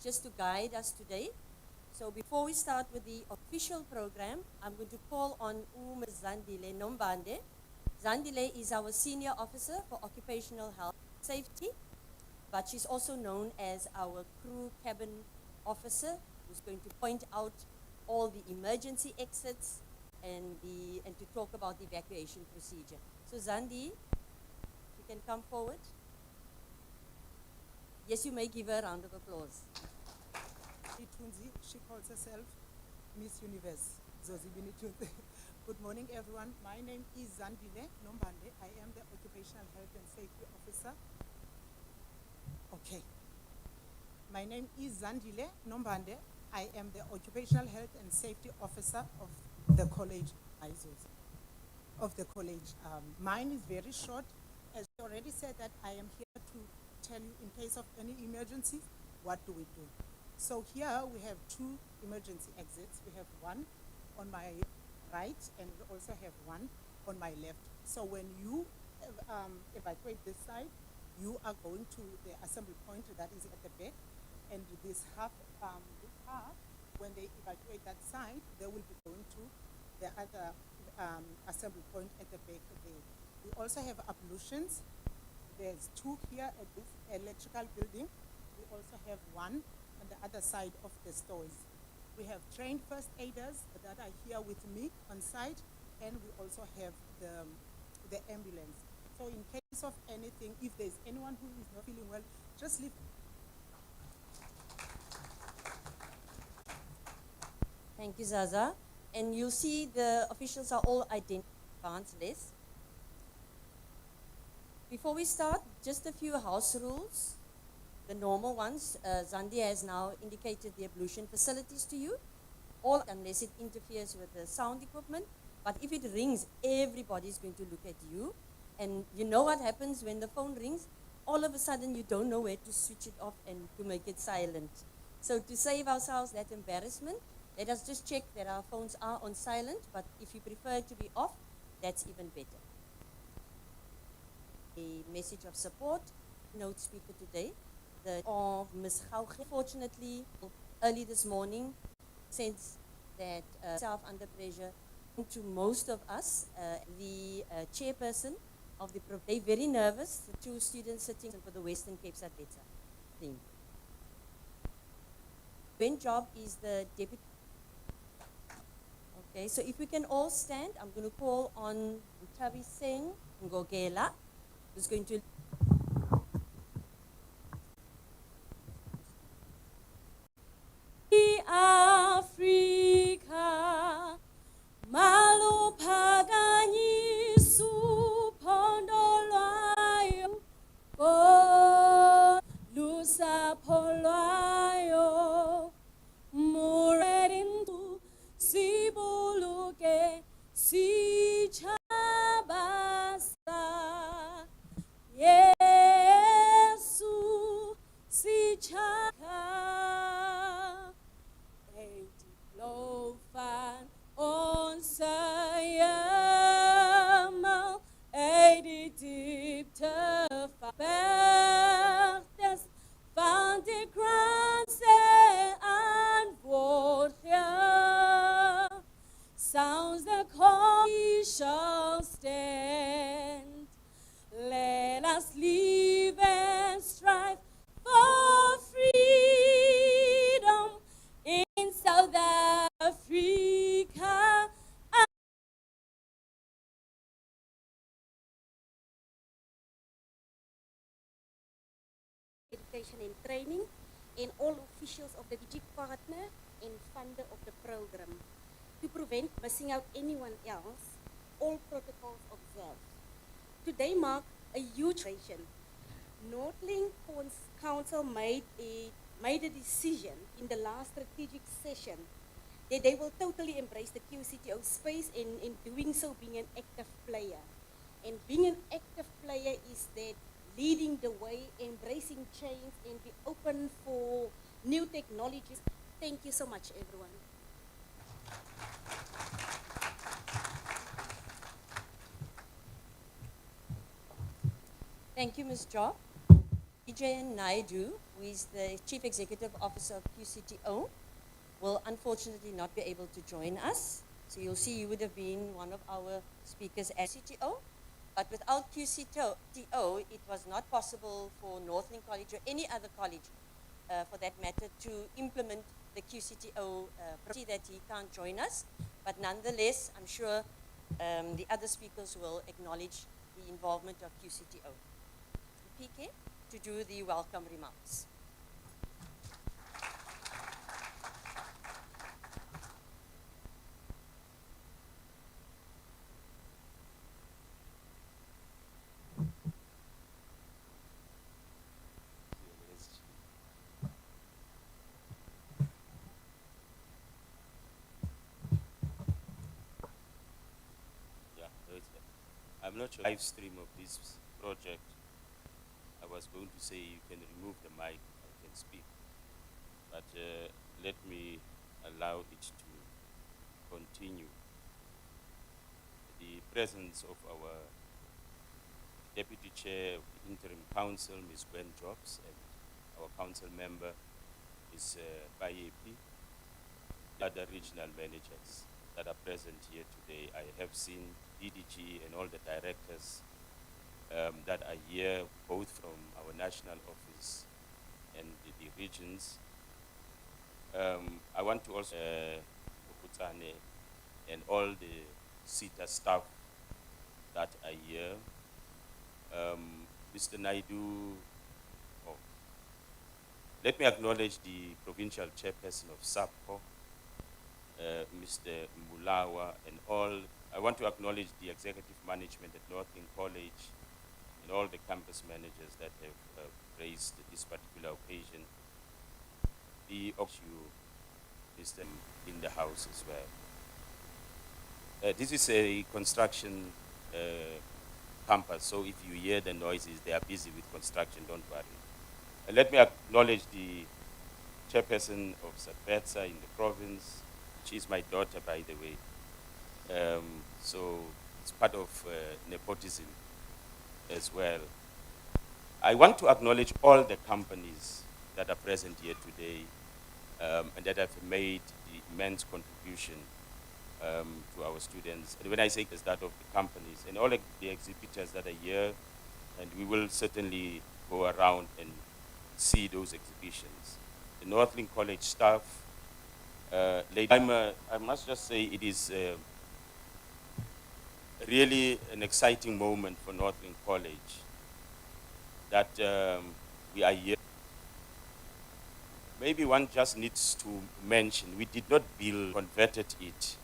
just to guide us today. So before we start with the official program, I'm going to call on Ms. Zandile Nombande. Zandile is our Senior Officer for Occupational Health and Safety, but she's also known as our Crew Cabin Officer, who's going to point out all the emergency exits and to talk about the evacuation procedure. So Zandi, you can come forward. Yes, you may give her a round of applause. She calls herself Miss Universe, Zozibini Tunzi. Good morning, everyone. My name is Zandile Nombande. I am the Occupational Health and Safety Officer. Okay. My name is Zandile Nombande. I am the Occupational Health and Safety Officer of the college, of the college. Mine is very short. As I already said, that I am here to tell you in case of any emergency, what do we do? So here we have two emergency exits. We have one on my right and we also have one on my left. So when you evacuate this side, you are going to the assembly point that is at the back, and this half, when they evacuate that side, they will be going to the other assembly point at the back there. We also have ablutions. There's two here at this electrical building. We also have one on the other side of the stores. We have trained first aiders that are here with me on site, and we also have the ambulance. So in case of anything, if there's anyone who is not feeling well, just leave. Thank you, Zaza. And you'll see the officials are all advanced list. Before we start, just a few house rules. The normal ones. Zandi has now indicated the ablution facilities to you, all unless it interferes with the sound equipment. But if it rings, everybody's going to look at you. And you know what happens when the phone rings? All of a sudden, you don't know where to switch it off and to make it silent. So to save ourselves that embarrassment, let us just check that our phones are on silent, but if you prefer it to be off, that's even better. A message of support, note speaker today, of Ms. Gauge. Fortunately, early this morning, since that self under pressure, to most of us, the chairperson of the they're very nervous, the two students sitting for the Western Cape Satletsa thing. Ben Job is the deputy. Okay, so if we can all stand, I'm going to call on Tavi Singh Ngogela, who's going to Africa, Malupagani Supondolayo, Lusa Polayo, Muredintu, Sibuluke, Sichabasa, Yesu, Sichaka. Lofan on Sayama, deep to Bertes, van de Granse and Vorja. Sounds the call, we shall stand. Let us live and strive for freedom in South Africa. Education and training, and all officials of the strategic partner and funder of the program. To prevent missing out anyone else, all protocols observed. Today marked a huge occasion. Northlink Council made a decision in the last strategic session that they will totally embrace the QCTO space, and in doing so being an active player. And being an active player is that leading the way, embracing change, and be open for new technologies. Thank you so much, everyone. Thank you, Ms. Job. Vijay and Naidu, who is the Chief Executive Officer of QCTO, will unfortunately not be able to join us. So you'll see he would have been one of our speakers at QCTO. But without QCTO, it was not possible for Northlink College or any other college, for that matter, to implement the QCTO that he can't join us. But nonetheless, I'm sure the other speakers will acknowledge the involvement of QCTO. PK, to do the welcome remarks. I'm not sure live stream of this project. I was going to say you can remove the mic, I can speak. But let me allow it to continue. The presence of our Deputy Chair of the Interim Council, Ms. Gwen Jobs, and our council member, Ms. Bayepi, the other regional managers that are present here today. I have seen DDG and all the directors that are here, both from our national office and the regions. I want to also Ukutane and all the SPECIALISATION staff that are here. Mr. Naidu, let me acknowledge the provincial chairperson of SAPCO, Mr. Mulawa, and all. I want to acknowledge the executive management at Northlink College and all the campus managers that have raised this particular occasion. The is in the house as well. This is a construction campus, so if you hear the noises, they are busy with construction, don't worry. Let me acknowledge the chairperson of SAPETSA in the province. She's my daughter, by the way. So it's part of nepotism as well. I want to acknowledge all the companies that are present here today and that have made the immense contribution to our students. And when I say it's that of the companies and all the exhibitors that are here, and we will certainly go around and see those exhibitions. The Northlink College staff, I must just say it is really an exciting moment for Northlink College that we are here. Maybe one just needs to mention, we did not converted it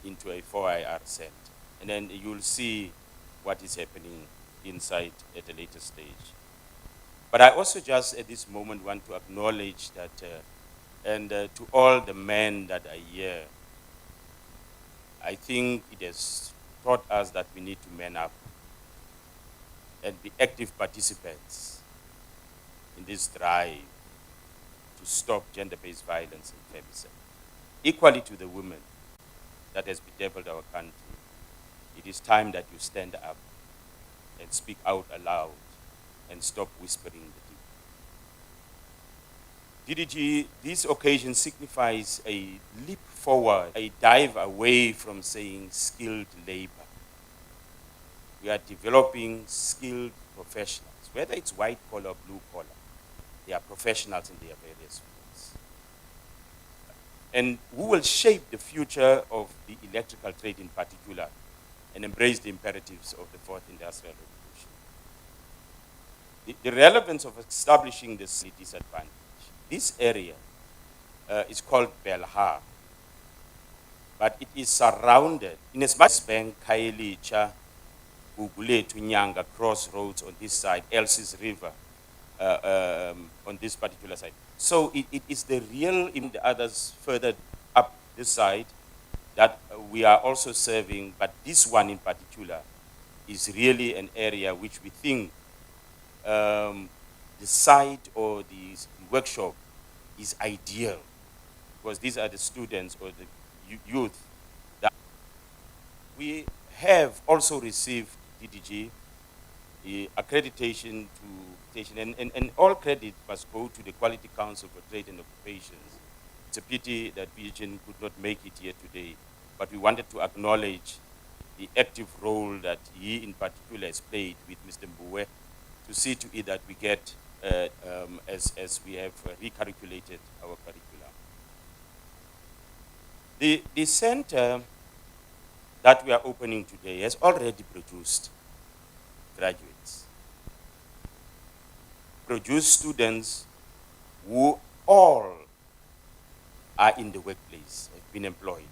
into a 4IR center. And then you'll see what is happening inside at a later stage. But I also just at this moment want to acknowledge that, and to all the men that are here, I think it has taught us that we need to man up and be active participants in this drive to stop gender-based violence and femicide. Equally to the women that has bedeviled our country, it is time that you stand up and speak out aloud and stop whispering the deep. DDG, this occasion signifies a leap forward, a dive away from saying skilled labor. We are developing skilled professionals, whether it's white collar or blue collar. They are professionals in their various fields. And who will shape the future of the electrical trade in particular and embrace the imperatives of the fourth industrial revolution. The relevance of establishing this disadvantage. This area is called Belhar, but it is surrounded in as much as Bank, Kailicha, Uguletu, Nyanga, Crossroads on this side, Elsie's River on this particular side. So it is the real, in the others further up this side, that we are also serving, but this one in particular is really an area which we think the site or the workshop is ideal, because these are the students or the youth that we have also received DDG accreditation to and all credit must go to the Quality Council for Trade and Occupations. It's a pity that Vision could not make it here today, but we wanted to acknowledge the active role that he in particular has played with Mr. Mbuwe to see to it that we get, as we have recalculated our curriculum. The center that we are opening today has already produced graduates, produced students who all are in the workplace, have been employed.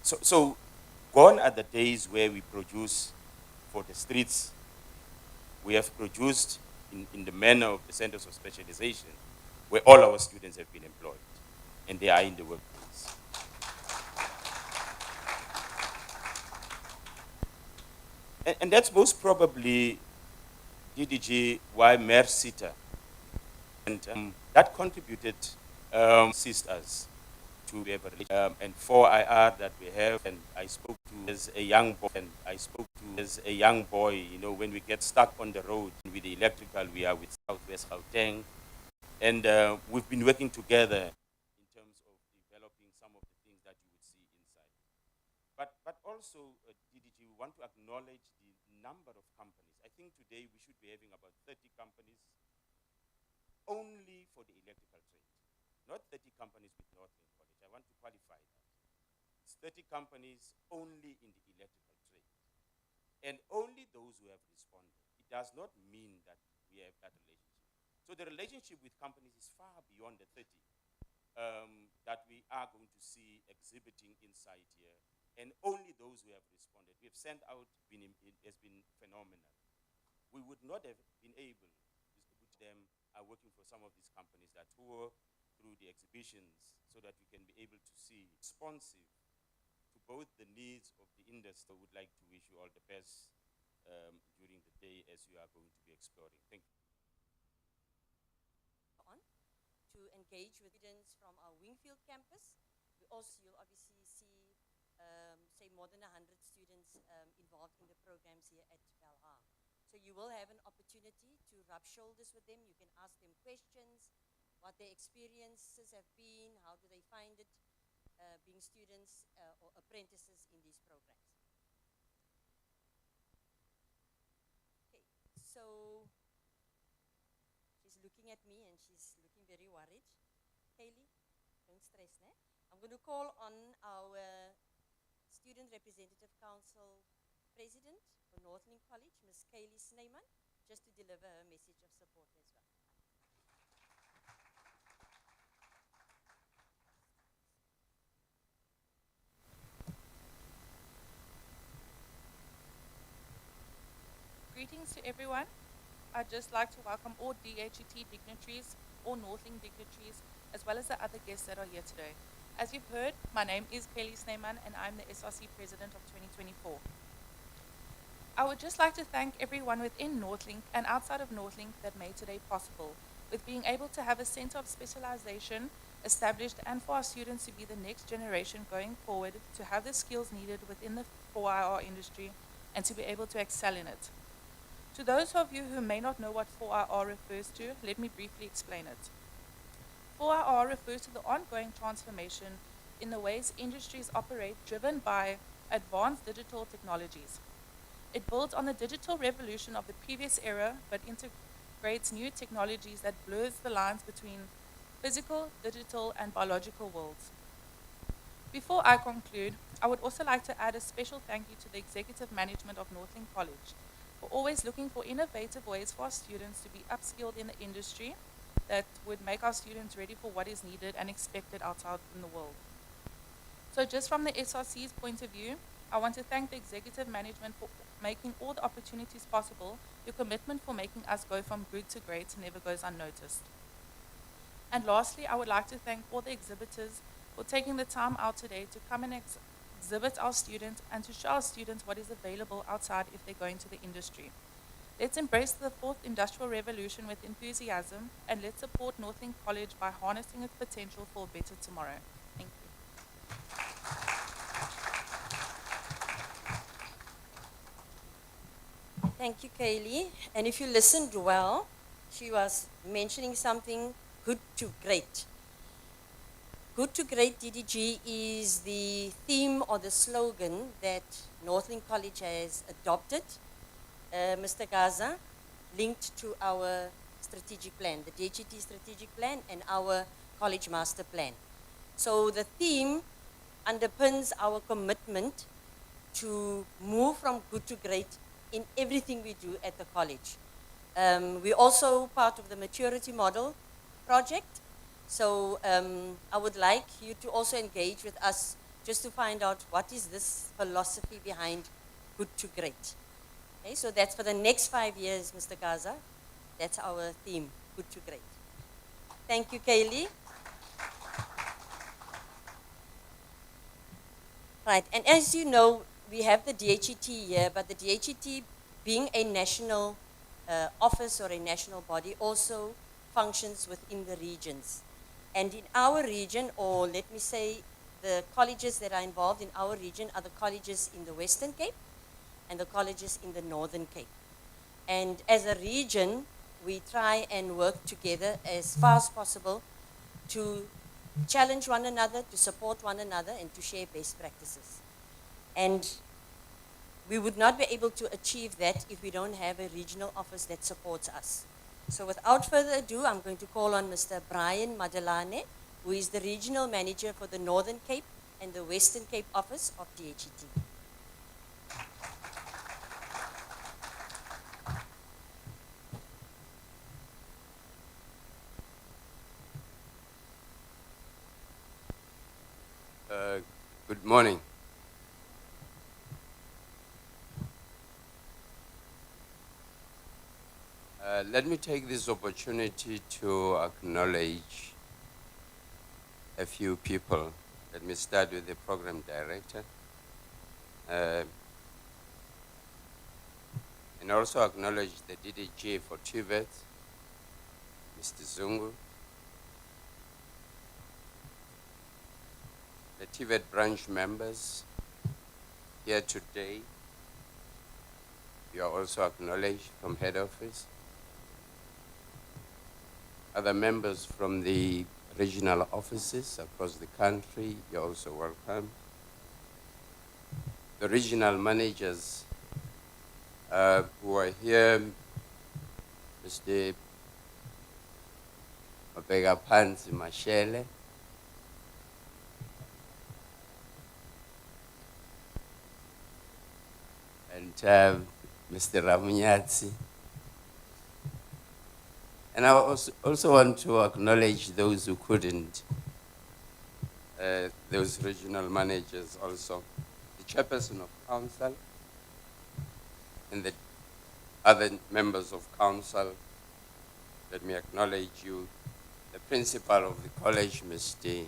So gone are the days where we produce for the streets. We have produced in the manner of the centers of specialization, where all our students have been employed, and they are in the workplace. And that's most probably, DDG, why merSETA, and that contributed, assist us to have a relationship. And 4IR that we have, and I spoke to as a young boy, you know, when we get stuck on the road with the electrical, we are with Southwest Gauteng, and we've been working together in terms of developing some of the things that you would see inside. But also, DDG, we want to acknowledge the number of companies. I think today we should be having about 30 companies only for the electrical trade, not 30 companies with Northlink College. I want to qualify that. It's 30 companies only in the electrical trade, and only those who have responded. It does not mean that we have that relationship. So the relationship with companies is far beyond the 30 that we are going to see exhibiting inside here, and only those who have responded. We have sent out, has been phenomenal. We would not have been able, which them are working for some of these companies that tour through the exhibitions so that we can be able to see responsive to both the needs of the industry. I would like to wish you all the best during the day as you are going to be exploring. Thank you. On to engage with students from our Wingfield campus. We also, you'll obviously see, say, more than 100 students involved in the programs here at Belhar. So you will have an opportunity to rub shoulders with them. You can ask them questions, what their experiences have been, how do they find it being students or apprentices in these programs. Okay, so she's looking at me and she's looking very worried. Kaylee, don't stress, ne? I'm going to call on our Student Representative Council President for Northlink College, Ms. Kaylee Snyman, just to deliver her message of support as well. Greetings to everyone. I'd just like to welcome all DHET dignitaries, all Northlink dignitaries, as well as the other guests that are here today. As you've heard, my name is Kaylee Snyman and I'm the SRC President of 2024. I would just like to thank everyone within Northlink and outside of Northlink that made today possible, with being able to have a center of specialization established and for our students to be the next generation going forward, to have the skills needed within the 4IR industry and to be able to excel in it. To those of you who may not know what 4IR refers to, let me briefly explain it. 4IR refers to the ongoing transformation in the ways industries operate, driven by advanced digital technologies. It builds on the digital revolution of the previous era, but integrates new technologies that blurs the lines between physical, digital, and biological worlds. Before I conclude, I would also like to add a special thank you to the executive management of Northlink College for always looking for innovative ways for our students to be upskilled in the industry that would make our students ready for what is needed and expected outside in the world. So just from the SRC's point of view, I want to thank the executive management for making all the opportunities possible. Your commitment for making us go from good to great never goes unnoticed. And lastly, I would like to thank all the exhibitors for taking the time out today to come and exhibit our students and to show our students what is available outside if they go into the industry. Let's embrace the fourth industrial revolution with enthusiasm, and let's support Northlink College by harnessing its potential for a better tomorrow. Thank you. Thank you, Kaylee. And if you listened well, she was mentioning something good to great. Good to Great DDG is the theme or the slogan that Northlink College has adopted, Mr. Gaza, linked to our strategic plan, the DHET strategic plan and our college master plan. So the theme underpins our commitment to move from good to great in everything we do at the college. We're also part of the maturity model project. So I would like you to also engage with us just to find out what is this philosophy behind good to great. Okay, so that's for the next 5 years, Mr. Gaza. That's our theme, good to great. Thank you, Kaylee. Right, and as you know, we have the DHET here, but the DHET being a national office or a national body also functions within the regions. And in our region, or let me say, the colleges that are involved in our region are the colleges in the Western Cape and the colleges in the Northern Cape. And as a region, we try and work together as far as possible to challenge one another, to support one another, and to share best practices. And we would not be able to achieve that if we don't have a regional office that supports us. So without further ado, I'm going to call on Mr. Brian Madelane, who is the regional manager for the Northern Cape and the Western Cape office of DHET. Good morning. Let me take this opportunity to acknowledge a few people. Let me start with the program director. And also acknowledge the DDG for TVET, Mr. Zungu, the TVET branch members here today. You are also acknowledged from head office. Other members from the regional offices across the country, you're also welcome. The regional managers who are here, Mr. Mabega Panzi Mashele, and Mr. Ramunyatsi. And I also want to acknowledge those who couldn't, those regional managers also, the chairperson of council, and the other members of council. Let me acknowledge you, the principal of the college, Mr.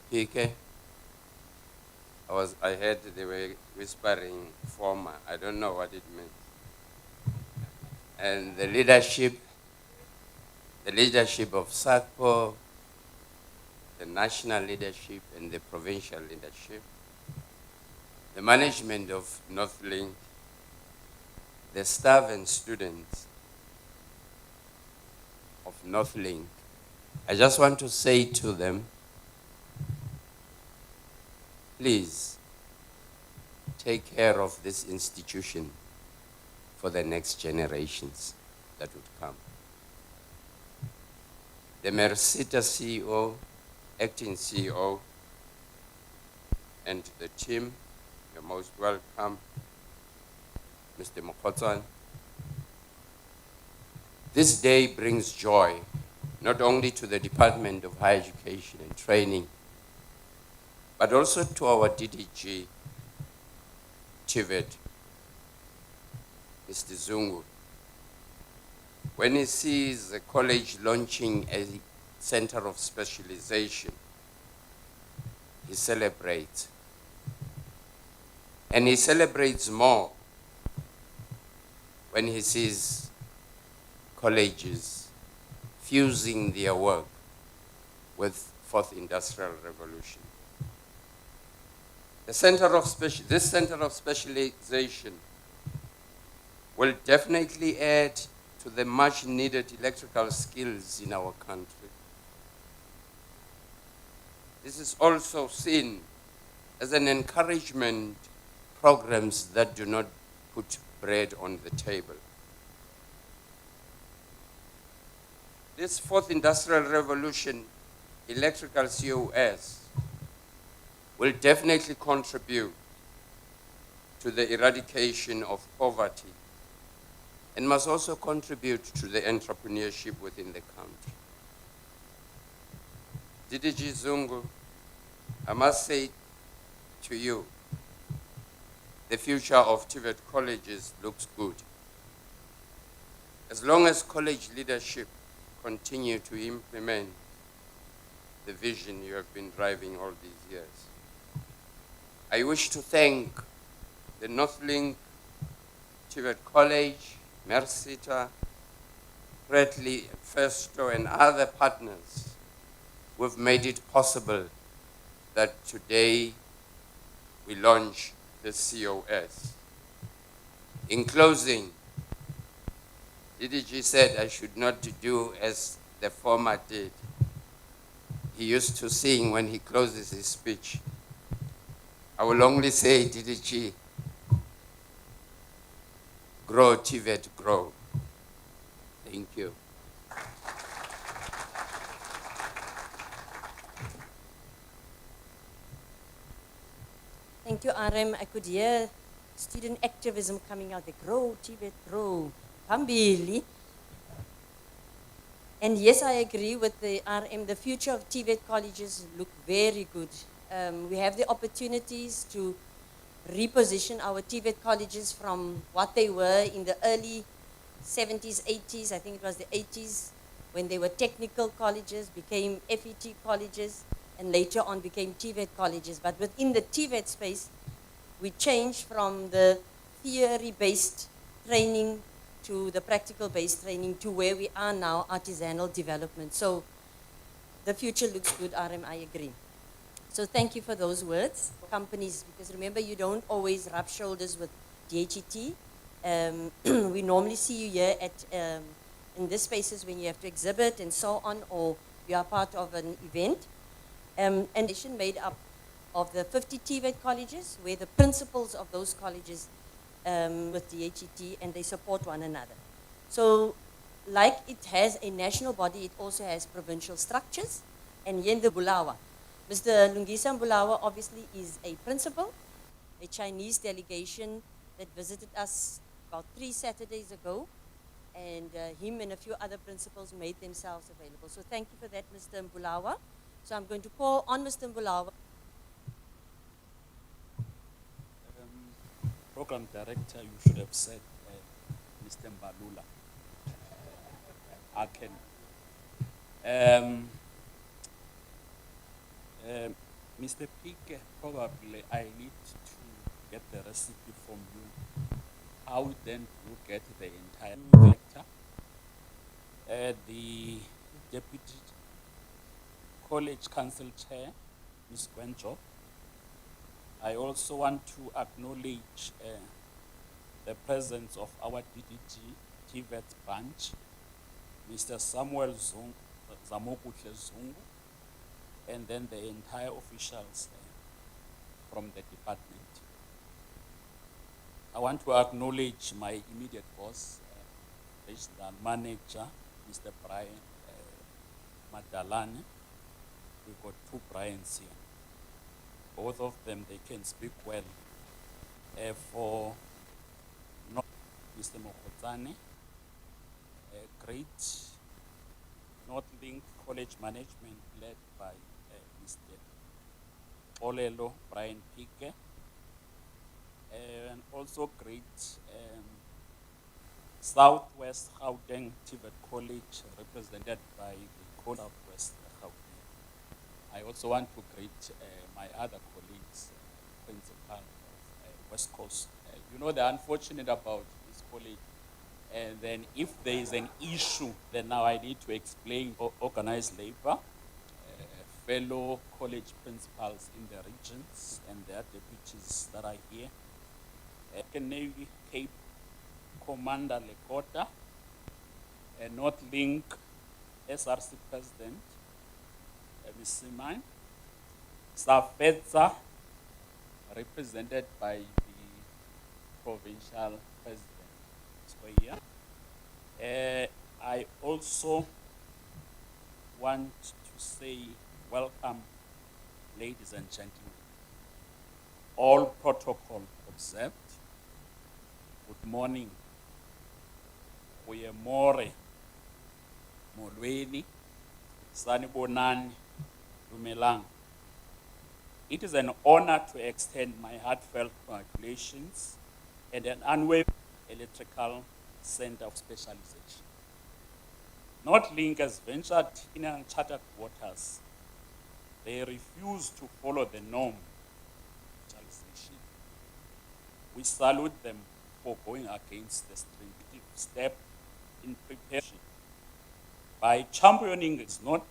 Pike. I heard they were whispering former. I don't know what it meant. And the leadership of SACPO, the national leadership and the provincial leadership, the management of Northlink, the staff and students of Northlink. I just want to say to them, please take care of this institution for the next generations that would come. The merSETA CEO, acting CEO, and the team, you're most welcome. Mr. Mokotsan. This day brings joy, not only to the Department of Higher Education and Training, but also to our DDG, TVET, Mr. Zungu. When he sees the college launching a center of specialization, he celebrates. And he celebrates more when he sees colleges fusing their work with Fourth Industrial Revolution. This center of specialization will definitely add to the much needed electrical skills in our country. This is also seen as an encouragement programs that do not put bread on the table. This fourth industrial revolution, electrical COS, will definitely contribute to the eradication of poverty and must also contribute to the entrepreneurship within the country. DDG Zungu, I must say to you, the future of TVET colleges looks good. As long as college leadership continue to implement the vision you have been driving all these years. I wish to thank the Northlink, TVET College, merSETA, Greatly, Festo, and other partners who have made it possible that today we launch the COS. In closing, DDG said I should not do as the former did. He used to sing when he closes his speech. I will only say, DDG, grow, TVET, grow. Thank you. Thank you, RM. I could hear student activism coming out. They grow, TVET, grow. Pambili. And yes, I agree with the RM. The future of TVET colleges look very good. We have the opportunities to reposition our TVET colleges from what they were in the early 70s, 80s. I think it was the 80s when they were technical colleges, became FET colleges, and later on became TVET colleges. But within the TVET space, we changed from the theory-based training to the practical-based training to where we are now, artisanal development. So the future looks good, RM, I agree. So thank you for those words. Companies, because remember, you don't always rub shoulders with DHET. We normally see you here at, in these spaces when you have to exhibit and so on, or you are part of an event. And it's made up of the 50 TVET colleges, where the principals of those colleges with DHET, and they support one another. So like it has a national body, it also has provincial structures. And here in the Bulawa, Mr. Lungisa Bulawa obviously is a principal, a Chinese delegation that visited us about 3 Saturdays ago, and him and a few other principals made themselves available. So thank you for that, Mr. Bulawa. So I'm going to call on Mr. Bulawa. Program Director, you should have said Mr. Mbalula. I can. Mr. Pike, probably I need to get the recipe from you. How then you get the entire vector? The Deputy College Council Chair, Ms. Gwenjo. I also want to acknowledge the presence of our DDG TVET branch, Mr. Samuel Zamokutle Zungu, and then the entire officials from the department. I want to acknowledge my immediate boss, regional manager, Mr. Brian Madalane. We've got 2 Brians here. Both of them, they can speak well. For Mr. Mokotsane, great Northlink College Management led by Mr. Olelo Brian Pike, and also great Southwest Gauteng TVET College represented by the Southwest Gauteng. I also want to greet my other colleagues, principal of West Coast. You know, the unfortunate about this college, and then if there is an issue, then now I need to explain organized labor, fellow college principals in the regions and their deputies that are here, Navy Cape Commander Lekota, Northlink SRC President, Ms. Simon, Safetsa, represented by the provincial president. So here, I also want to say welcome, ladies and gentlemen. All protocol observed. Good morning. Uyemore, Molweni, Sanibonani, Dumelang. It is an honor to extend my heartfelt congratulations and an unwavering electrical center of specialization. Northlink has ventured in uncharted waters. They refuse to follow the norm of specialization. We salute them for going against the stringent step in preparation. By championing, it's not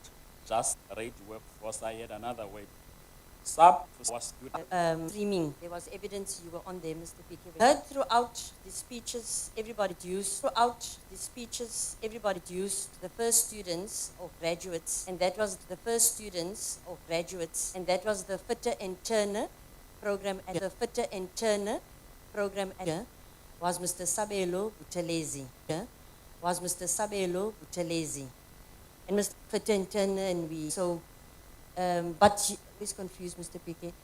just ready workforce, I had another word. Streaming. There was evidence you were on there, Mr. Pique. Heard throughout the speeches, everybody used the first students or graduates, and that was the first students or graduates, and that was the Fitter and Turner program. And the Fitter and Turner program was Mr. Sabelo Buthelezi. And Mr. Fitter and Turner, and we so. But please confuse Mr. Pique.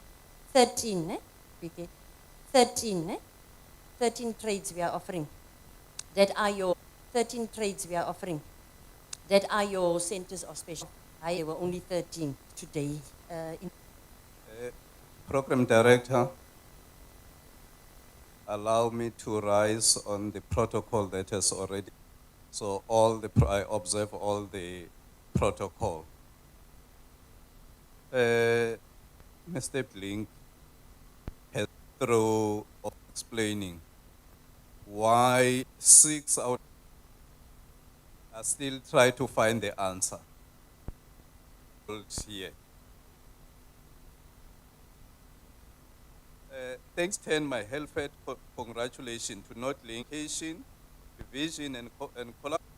13, eh? Pique. 13, eh? 13 trades we are offering. That are your 13 trades we are offering. That are your centers of special. I were only 13 today. Program Director, allow me to rise on the protocol that has already. So I observe all the protocol. Mr. Blink has through explaining why 6 out I still try to find the answer here. Thanks, my healthfelt congratulations to Northlink, division and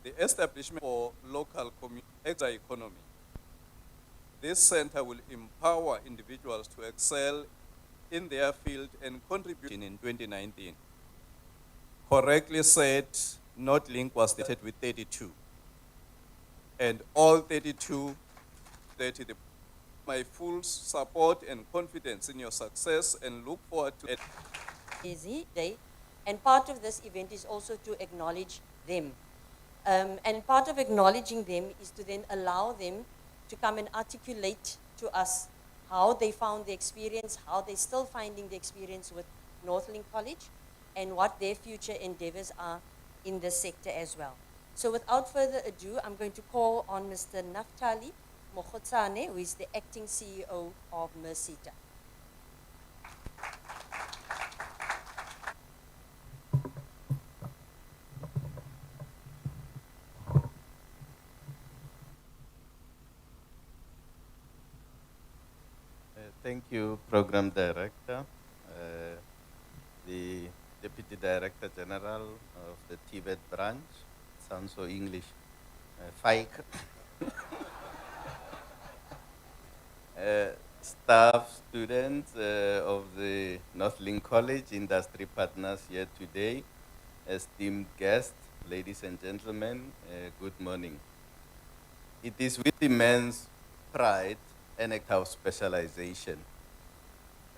the establishment for local community extra economy. This center will empower individuals to excel in their field and contribute in 2019. Correctly said, Northlink was started with 32. And all 32, my full support and confidence in your success and look forward to it. Easy day. And part of this event is also to acknowledge them. And part of acknowledging them is to then allow them to come and articulate to us how they found the experience, how they're still finding the experience with Northlink College, and what their future endeavors are in this sector as well. So without further ado, I'm going to call on Mr. Naftali Mokotsane, who is the acting CEO of merSETA. Thank you, Program Director, the Deputy Director General of the Tibet branch. Sounds so English. FIC. Staff, students of the Northlink College, industry partners here today, esteemed guests, ladies and gentlemen, good morning. It is with immense pride and act of specialization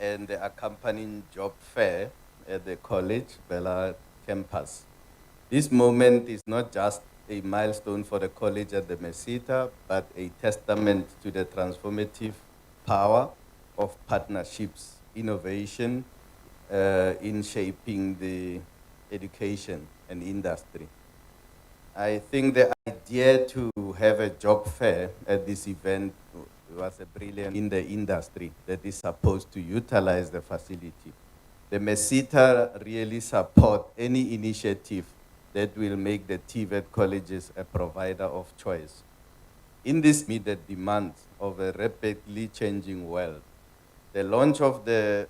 and the accompanying job fair at the college Belhar campus. This moment is not just a milestone for the college at the merSETA, but a testament to the transformative power of partnerships, innovation in shaping the education and industry. I think the idea to have a job fair at this event was a brilliant in the industry that is supposed to utilize the facility. The merSETA really support any initiative that will make the TVET colleges a provider of choice. In this meet the demands of a rapidly changing world, the launch of the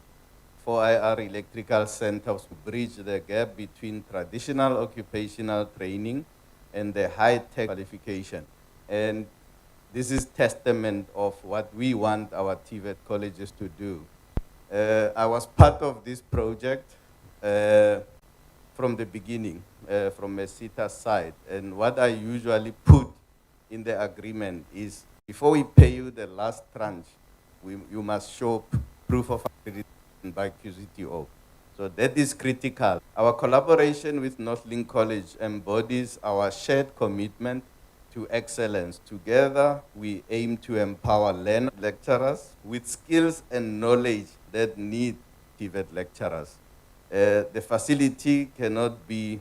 4IR Electrical Centers to bridge the gap between traditional occupational training and the high-tech qualification. And this is testament of what we want our TVET colleges to do. I was part of this project from the beginning, from merSETA side. And what I usually put in the agreement is, before we pay you the last tranche, you must show proof of accreditation by QCTO. So that is critical. Our collaboration with Northlink College embodies our shared commitment to excellence. Together, we aim to empower learners, lecturers with skills and knowledge that need TVET lecturers. The facility cannot be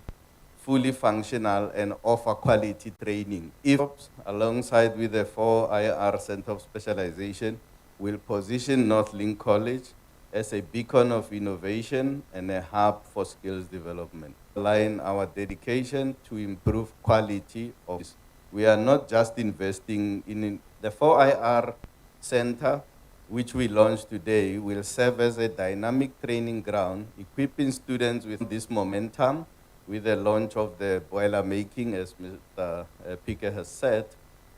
fully functional and offer quality training if, alongside with the 4IR Center of Specialization, will position Northlink College as a beacon of innovation and a hub for skills development. Align our dedication to improve quality of this. We are not just investing in the 4IR Center, which we launched today, will serve as a dynamic training ground, equipping students with this momentum with the launch of the boiler making, as Mr. Pique has said,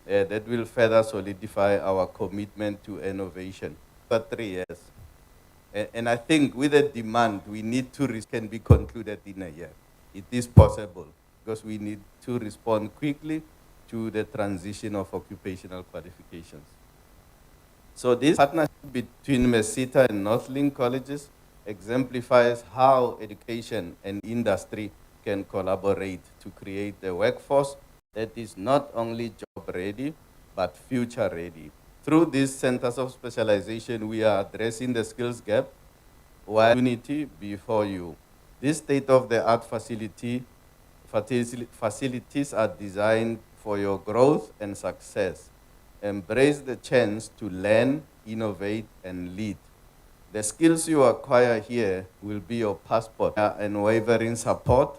that will further solidify our commitment to innovation for 3 years. And I think with the demand, we need to can be concluded in a year. It is possible because we need to respond quickly to the transition of occupational qualifications. So this partnership between merSETA and Northlink colleges exemplifies how education and industry can collaborate to create a workforce that is not only job ready, but future ready. Through these centers of specialization, we are addressing the skills gap while unity before you. This state-of-the-art facilities are designed for your growth and success. Embrace the chance to learn, innovate, and lead. The skills you acquire here will be your passport. Unwavering support,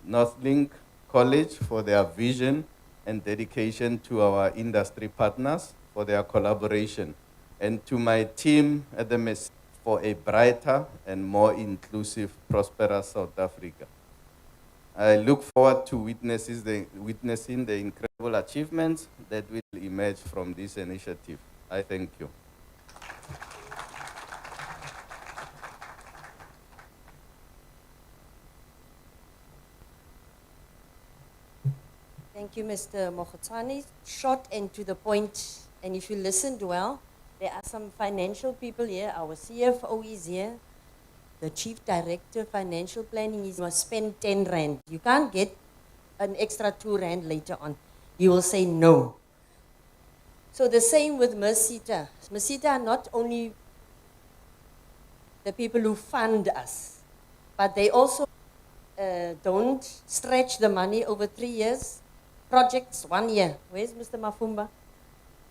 Northlink College for their vision and dedication to our industry partners for their collaboration, and to my team at the merSETA for a brighter and more inclusive, prosperous South Africa. I look forward to witnessing the incredible achievements that will emerge from this initiative. I thank you. Thank you, Mr. Mokhotane. Short and to the point, and if you listened well, there are some financial people here. Our CFO is here. The Chief Director Financial Planning is must spend 10 Rand. You can't get an extra 2 Rand later on. You will say no. So the same with merSETA. merSETA are not only the people who fund us, but they also don't stretch the money over 3 years. Projects 1 year. Where's Mr. Mafumba?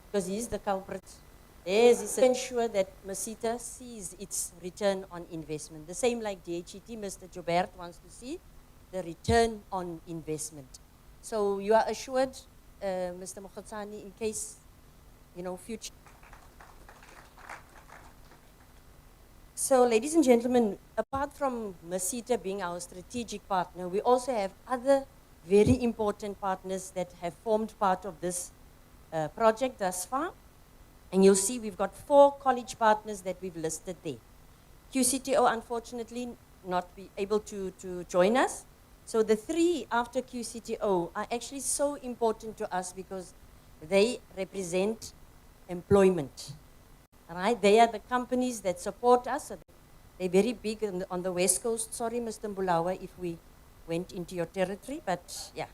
Because he's the culprit. Yes, to ensure that merSETA sees its return on investment. The same like DHET, Mr. Joubert wants to see the return on investment. So you are assured, Mr. Mokhotane, in case, future. So ladies and gentlemen, apart from merSETA being our strategic partner, we also have other very important partners that have formed part of this project thus far. And you'll see we've got 4 college partners that we've listed there. QCTO, unfortunately, not be able to join us. So the 3 after QCTO are actually so important to us because they represent employment. All right? They are the companies that support us. So they're very big on the West Coast. Sorry, Mr. Mbulawa, if we went into your territory, but yeah.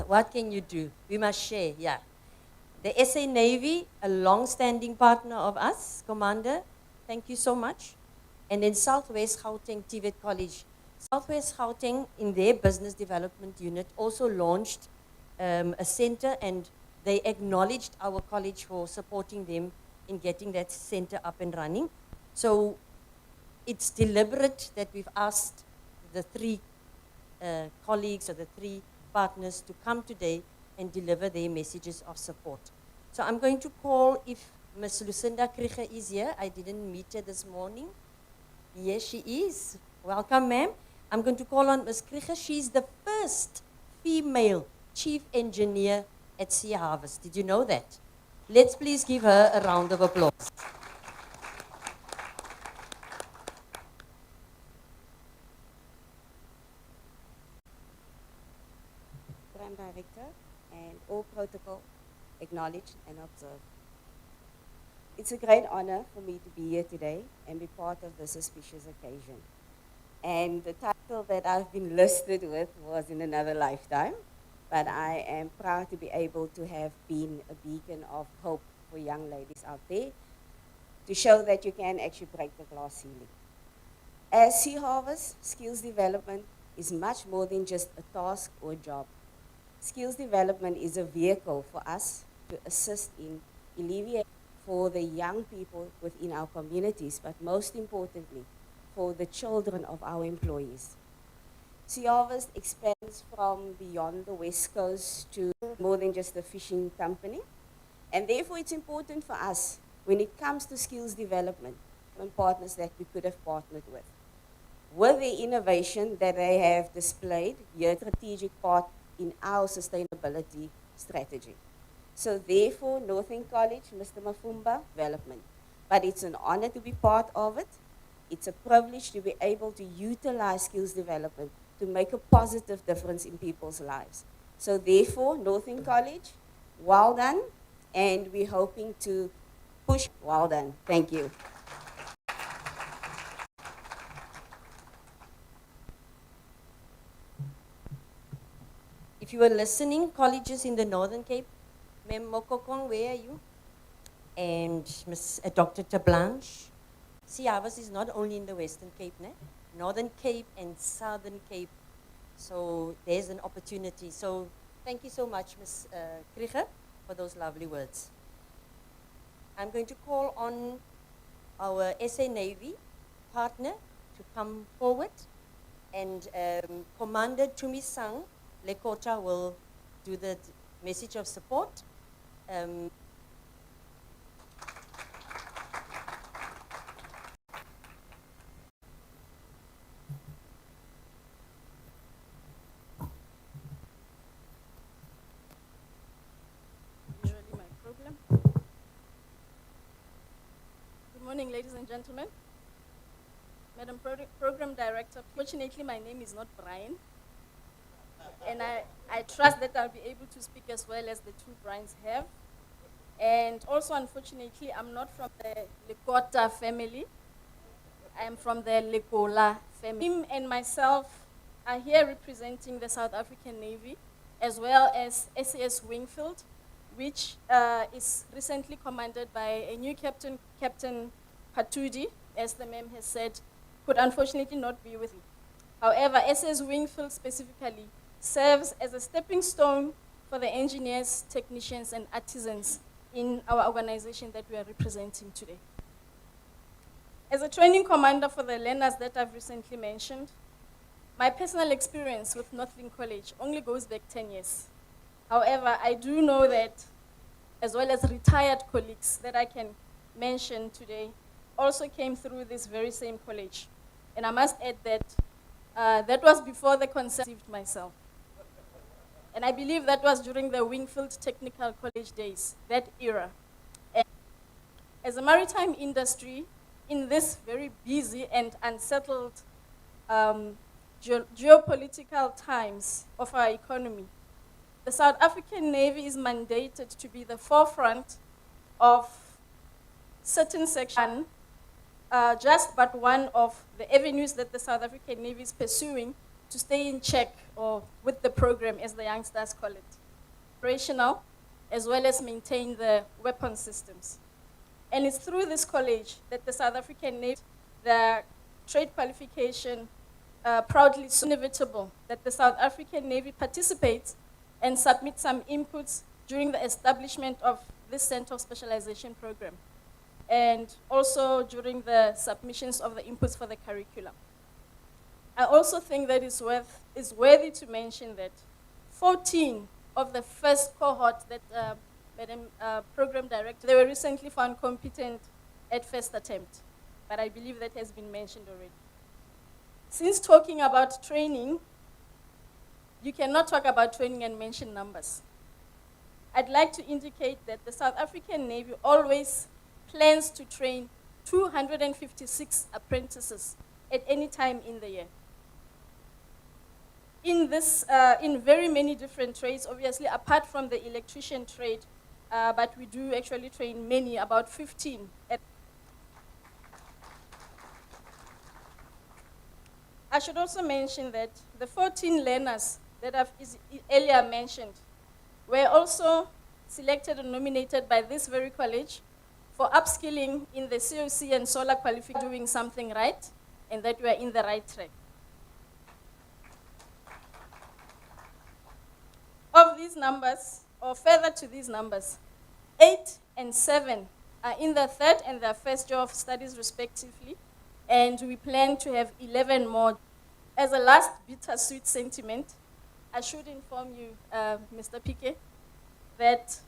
What can you do? We must share, yeah. The SA Navy, a long-standing partner of us, Commander, thank you so much. And then Southwest Gauteng TVET College. Southwest Gauteng, in their business development unit, also launched a center, and they acknowledged our college for supporting them in getting that center up and running. So it's deliberate that we've asked the 3 colleagues or the 3 partners to come today and deliver their messages of support. So I'm going to call, if Ms. Lucinda Krige is here. I didn't meet her this morning. Yes, she is. Welcome, ma'am. I'm going to call on Ms. Krige. She's the first female chief engineer at Sea Harvest. Did you know that? Let's please give her a round of applause. Program Director, and all protocol acknowledged and observed. It's a great honor for me to be here today and be part of this auspicious occasion. And the title that I've been listed with was in another lifetime, but I am proud to be able to have been a beacon of hope for young ladies out there to show that you can actually break the glass ceiling. As Sea Harvest, skills development is much more than just a task or a job. Skills development is a vehicle for us to assist in alleviating for the young people within our communities, but most importantly, for the children of our employees. Sea Harvest expands from beyond the West Coast to more than just a fishing company. And therefore, it's important for us, when it comes to skills development, and partners that we could have partnered with the innovation that they have displayed, your strategic part in our sustainability strategy. So therefore, Northlink College, Mr. Mafumba, development. But it's an honor to be part of it. It's a privilege to be able to utilize skills development to make a positive difference in people's lives. So therefore, Northlink College, well done, and we're hoping to push, well done. Thank you. If you were listening, colleges in the Northern Cape, Mem Mokokong, where are you? And Dr. Tablanche. Sea Harvest is not only in the Western Cape, Northern Cape and Southern Cape. So there's an opportunity. So thank you so much, Ms. Krige, for those lovely words. I'm going to call on our SA Navy partner to come forward. And Commander Tumisang Lekota will do the message of support. Usually my problem. Good morning, ladies and gentlemen. Madam Program Director, fortunately my name is not Brian. And I trust that I'll be able to speak as well as the two Brians have. And also, unfortunately, I'm not from the Lekota family. I'm from the Lekola family. Him and myself are here representing the South African Navy, as well as SAS Wingfield, which is recently commanded by a new captain, Captain Patudi, as the ma'am has said, could unfortunately not be with me. However, SAS Wingfield specifically serves as a stepping stone for the engineers, technicians, and artisans in our organization that we are representing today. As a training commander for the learners that I've recently mentioned, my personal experience with Northlink College only goes back 10 years. However, I do know that, as well as retired colleagues that I can mention today, also came through this very same college. And I must add that that was before the concept myself. And I believe that was during the Wingfield Technical College days, that era. And as a maritime industry, in this very busy and unsettled geopolitical times of our economy, the South African Navy is mandated to be the forefront of certain sections, just but one of the avenues that the South African Navy is pursuing to stay in check or with the program, as the youngsters call it, operational, as well as maintain the weapon systems. And it's through this college that the South African Navy, the trade qualification, proudly so inevitable that the South African Navy participates and submits some inputs during the establishment of this Center of Specialization program, and also during the submissions of the inputs for the curriculum. I also think that it's worthy to mention that 14 of the first cohort that Madam Program Director, they were recently found competent at first attempt, but I believe that has been mentioned already. Since talking about training, you cannot talk about training and mention numbers. I'd like to indicate that the South African Navy always plans to train 256 apprentices at any time in the year. In very many different trades, obviously, apart from the electrician trade, but we do actually train many, about 15. I should also mention that the 14 learners that I've earlier mentioned were also selected and nominated by this very college for upskilling in the COC and solar qualification, doing something right, and that we are in the right track. Of these numbers, or further to these numbers, 8 and 7 are in their third and their first year of studies respectively, and we plan to have 11 more. As a last bittersweet sentiment, I should inform you, Mr. Pique, that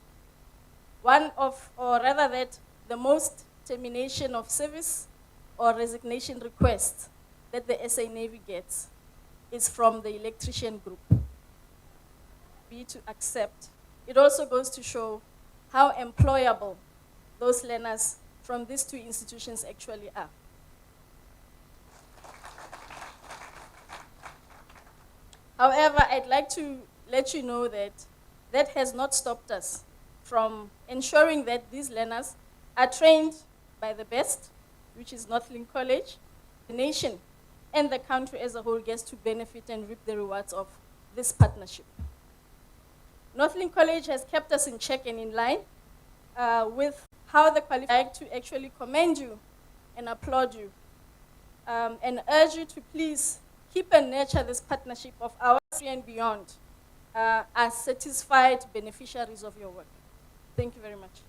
the most termination of service or resignation requests that the SA Navy gets is from the electrician group. Be to accept. It also goes to show how employable those learners from these two institutions actually are. However, I'd like to let you know that that has not stopped us from ensuring that these learners are trained by the best, which is Northlink College. The nation and the country as a whole gets to benefit and reap the rewards of this partnership. Northlink College has kept us in check and in line with how the qualified. I'd like to actually commend you and applaud you and urge you to please keep and nurture this partnership of ours and beyond as satisfied beneficiaries of your work. Thank you very much.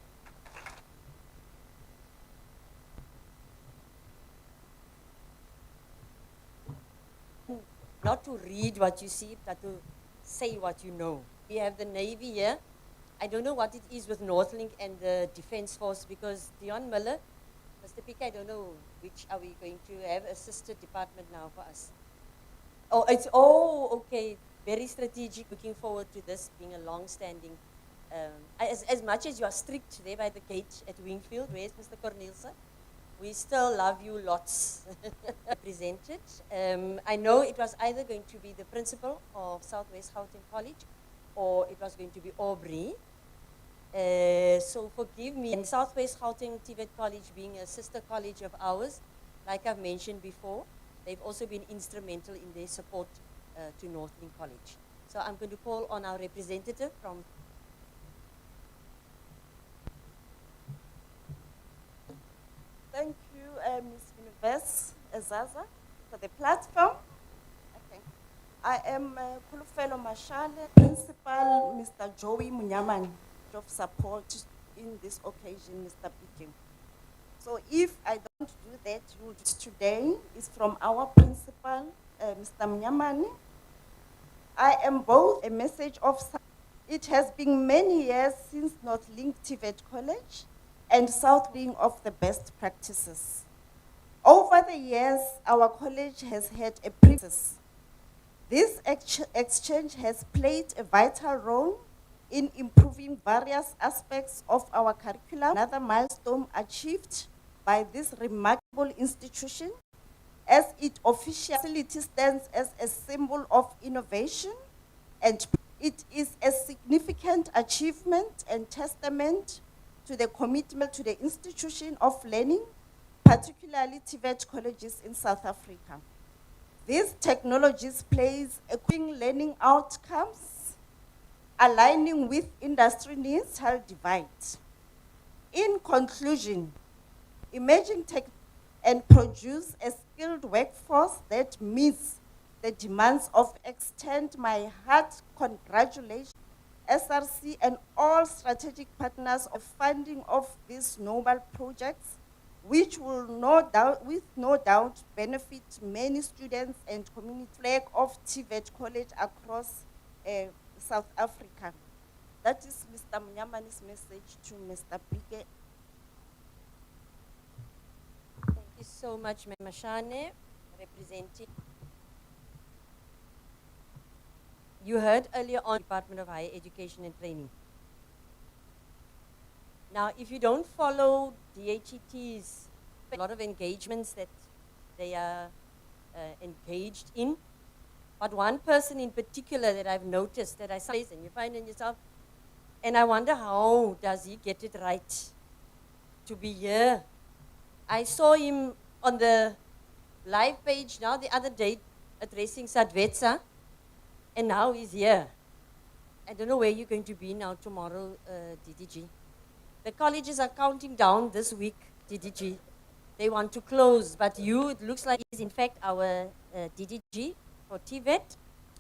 Not to read what you see, but to say what you know. We have the Navy here. I don't know what it is with Northlink and the Defense Force, because Dion Miller, Mr. Pique, I don't know which are we going to have a sister department now for us. Okay, very strategic, looking forward to this being a long-standing, as much as you are strict there by the gate at Wingfield, where's Mr. Cornelsen? We still love you lots. Represented. I know it was either going to be the principal of Southwest Gauteng College, or it was going to be Aubrey. So forgive me. And Southwest Gauteng TVET College being a sister college of ours, like I've mentioned before, they've also been instrumental in their support to Northlink College. So I'm going to call on our representative from. Thank you, Ms. Universe Ezaza, for the platform. Okay. I am Kulufelo Mashale, Principal Mr. Joey Munyaman of support in this occasion, Mr. Pique. So if I don't do that, today is from our principal, Mr. Munyamani. I am both a message of support. It has been many years since Northlink TVET College and South Wing of the best practices. Over the years, our college has had a practice. This exchange has played a vital role in improving various aspects of our curriculum. Another milestone achieved by this remarkable institution, as it officially stands as a symbol of innovation, and it is a significant achievement and testament to the commitment to the institution of learning, particularly TVET colleges in South Africa. These technologies plays a quick learning outcomes, aligning with industry needs, health divide. In conclusion, emerging tech and produce a skilled workforce that meets the demands of. Extend my heart congratulations SRC and all strategic partners of funding of these noble projects, which will with no doubt benefit many students and community. Flag of TVET College across South Africa. That is Mr. Mnyamani's message to Mr. Pike. Thank you so much, Mashane, representing. You heard earlier on Department of Higher Education and Training. Now, if you don't follow DHET's, a lot of engagements that they are engaged in, but one person in particular that I've noticed that I saw, and you find in yourself, and I wonder how does he get it right to be here. I saw him on the live page now the other day addressing Sadvetsa, and now he's here. I don't know where you're going to be now tomorrow, DDG. The colleges are counting down this week, DDG. They want to close, but you, it looks like is in fact our DDG for TVET,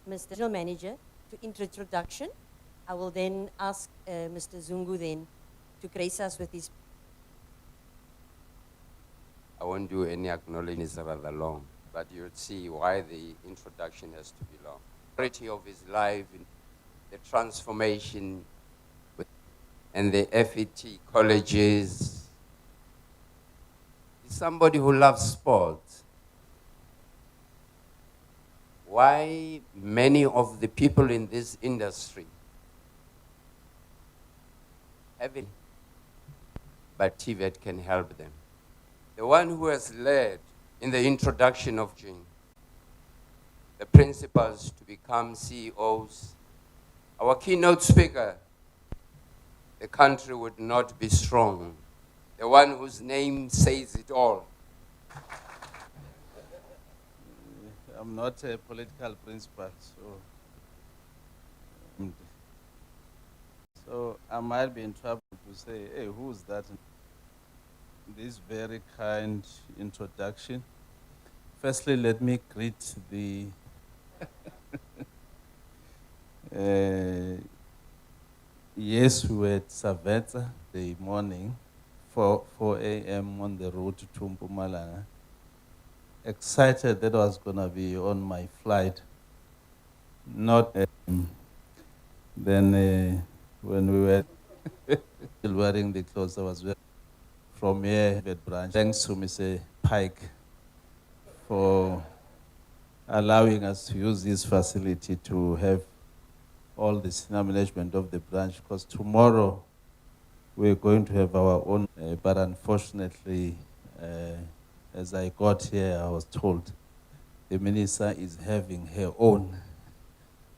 Mr. General Manager, to introduction. I will then ask Mr. Zungu then to grace us with his. I won't do any acknowledgement, it's rather long, but you'll see why the introduction has to be long. The majority of his life, the transformation, and the FET colleges. He's somebody who loves sports. Why many of the people in this industry haven't, but TVET can help them. The one who has led in the introduction of the principals to become CEOs, our keynote speaker, the country would not be strong. The one whose name says it all. I'm not a political principal, so I might be in trouble to say, hey, who's that? This very kind introduction. Firstly, let me greet the yes, we were at Savetsa the morning, 4 a.m. on the road to Mpumalanga. Excited that I was going to be on my flight. Not then when we were still wearing the clothes I was wearing from here at branch. Thanks to Mr. Pike for allowing us to use this facility to have all the senior management of the branch, because tomorrow we're going to have our own, but unfortunately, as I got here, I was told the minister is having her own,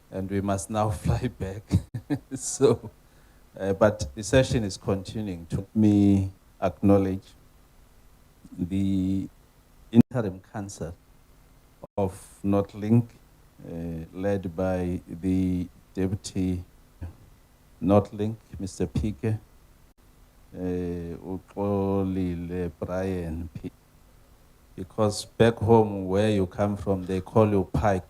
and we must now fly back. So, but the session is continuing. To me acknowledge the interim council of Northlink, led by the Deputy Northlink, Mr. Pike, Uxolile Brian P. Because back home where you come from, they call you Pike.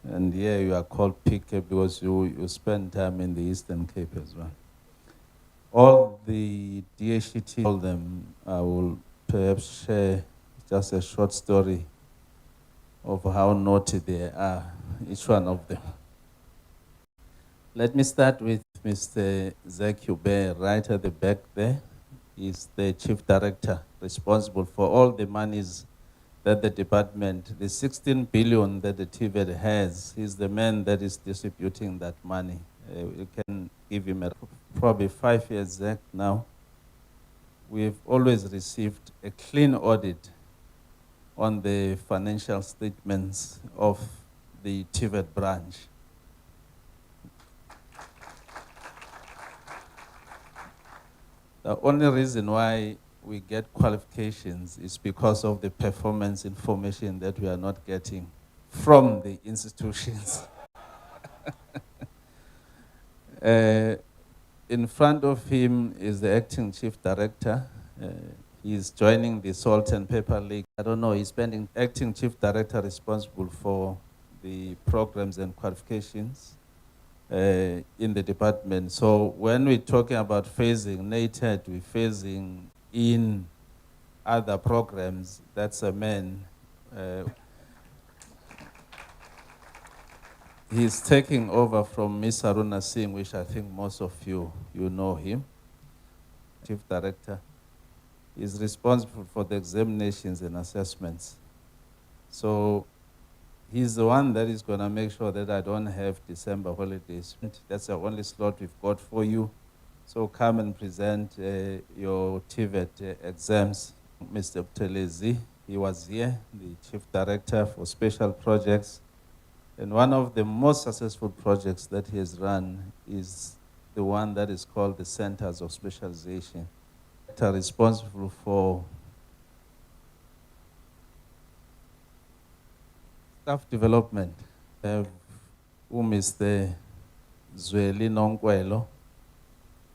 And here you are called Pike because you spend time in the Eastern Cape as well. All the DHET, all them, I will perhaps share just a short story of how naughty they are, each one of them. Let me start with Mr. Zach Hubert, right at the back there. He's the Chief Director responsible for all the monies that the department, the 16 billion that the TVET has, he's the man that is distributing that money. You can give him probably 5 years, Zach, now. We've always received a clean audit on the financial statements of the TVET branch. The only reason why we get qualifications is because of the performance information that we are not getting from the institutions. In front of him is the acting chief director. He's joining the Salt and Pepper League. I don't know, he's spending acting chief director responsible for the programs and qualifications in the department. So when we're talking about phasing NATED, we're phasing in other programs, that's a man. He's taking over from Ms. Aruna Singh, which I think most of you know him, Chief Director. He's responsible for the examinations and assessments. So he's the one that is going to make sure that I don't have December holidays. That's the only slot we've got for you. So come and present your TVET exams. Mr. Buthelezi, he was here, the Chief Director for Special Projects. And one of the most successful projects that he has run is the one that is called the Centers of Specialization. They are responsible for staff development. Mr. Zweli Nonkwelo,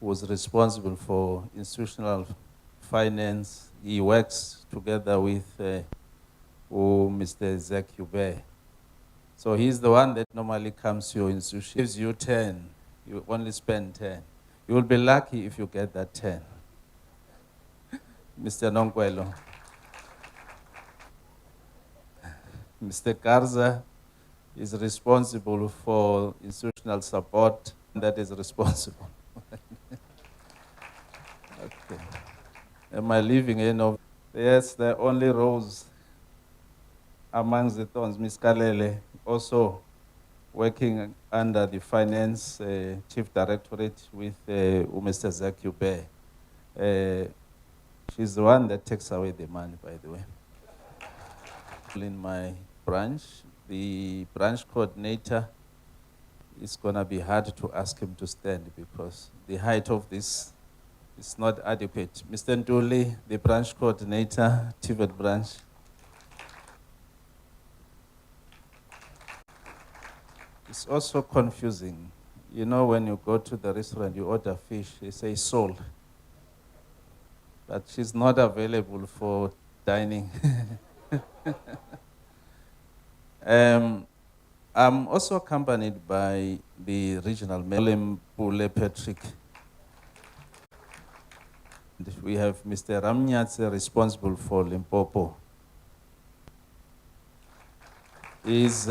who was responsible for institutional finance. He works together with Mr. Zekube. So he's the one that normally comes to your institution, gives you 10, you only spend 10. You will be lucky if you get that 10. Mr. Nonkwelo. Mr. Garza is responsible for institutional support, that is responsible. Okay. Am I leaving any of? Yes, the only rose amongst the thorns, Ms. Kalele, also working under the Finance Chief Directorate with Mr. Zakube. She's the one that takes away the money, by the way. In my branch, the branch coordinator, it's going to be hard to ask him to stand because the height of this is not adequate. Mr. Nduli, the branch coordinator, TVET branch. It's also confusing. You know, when you go to the restaurant, you order fish, they say sole. But she's not available for dining. I'm also accompanied by the regional mayor, Pule Patrick. We have Mr. Ramnyatse responsible for Limpopo. He's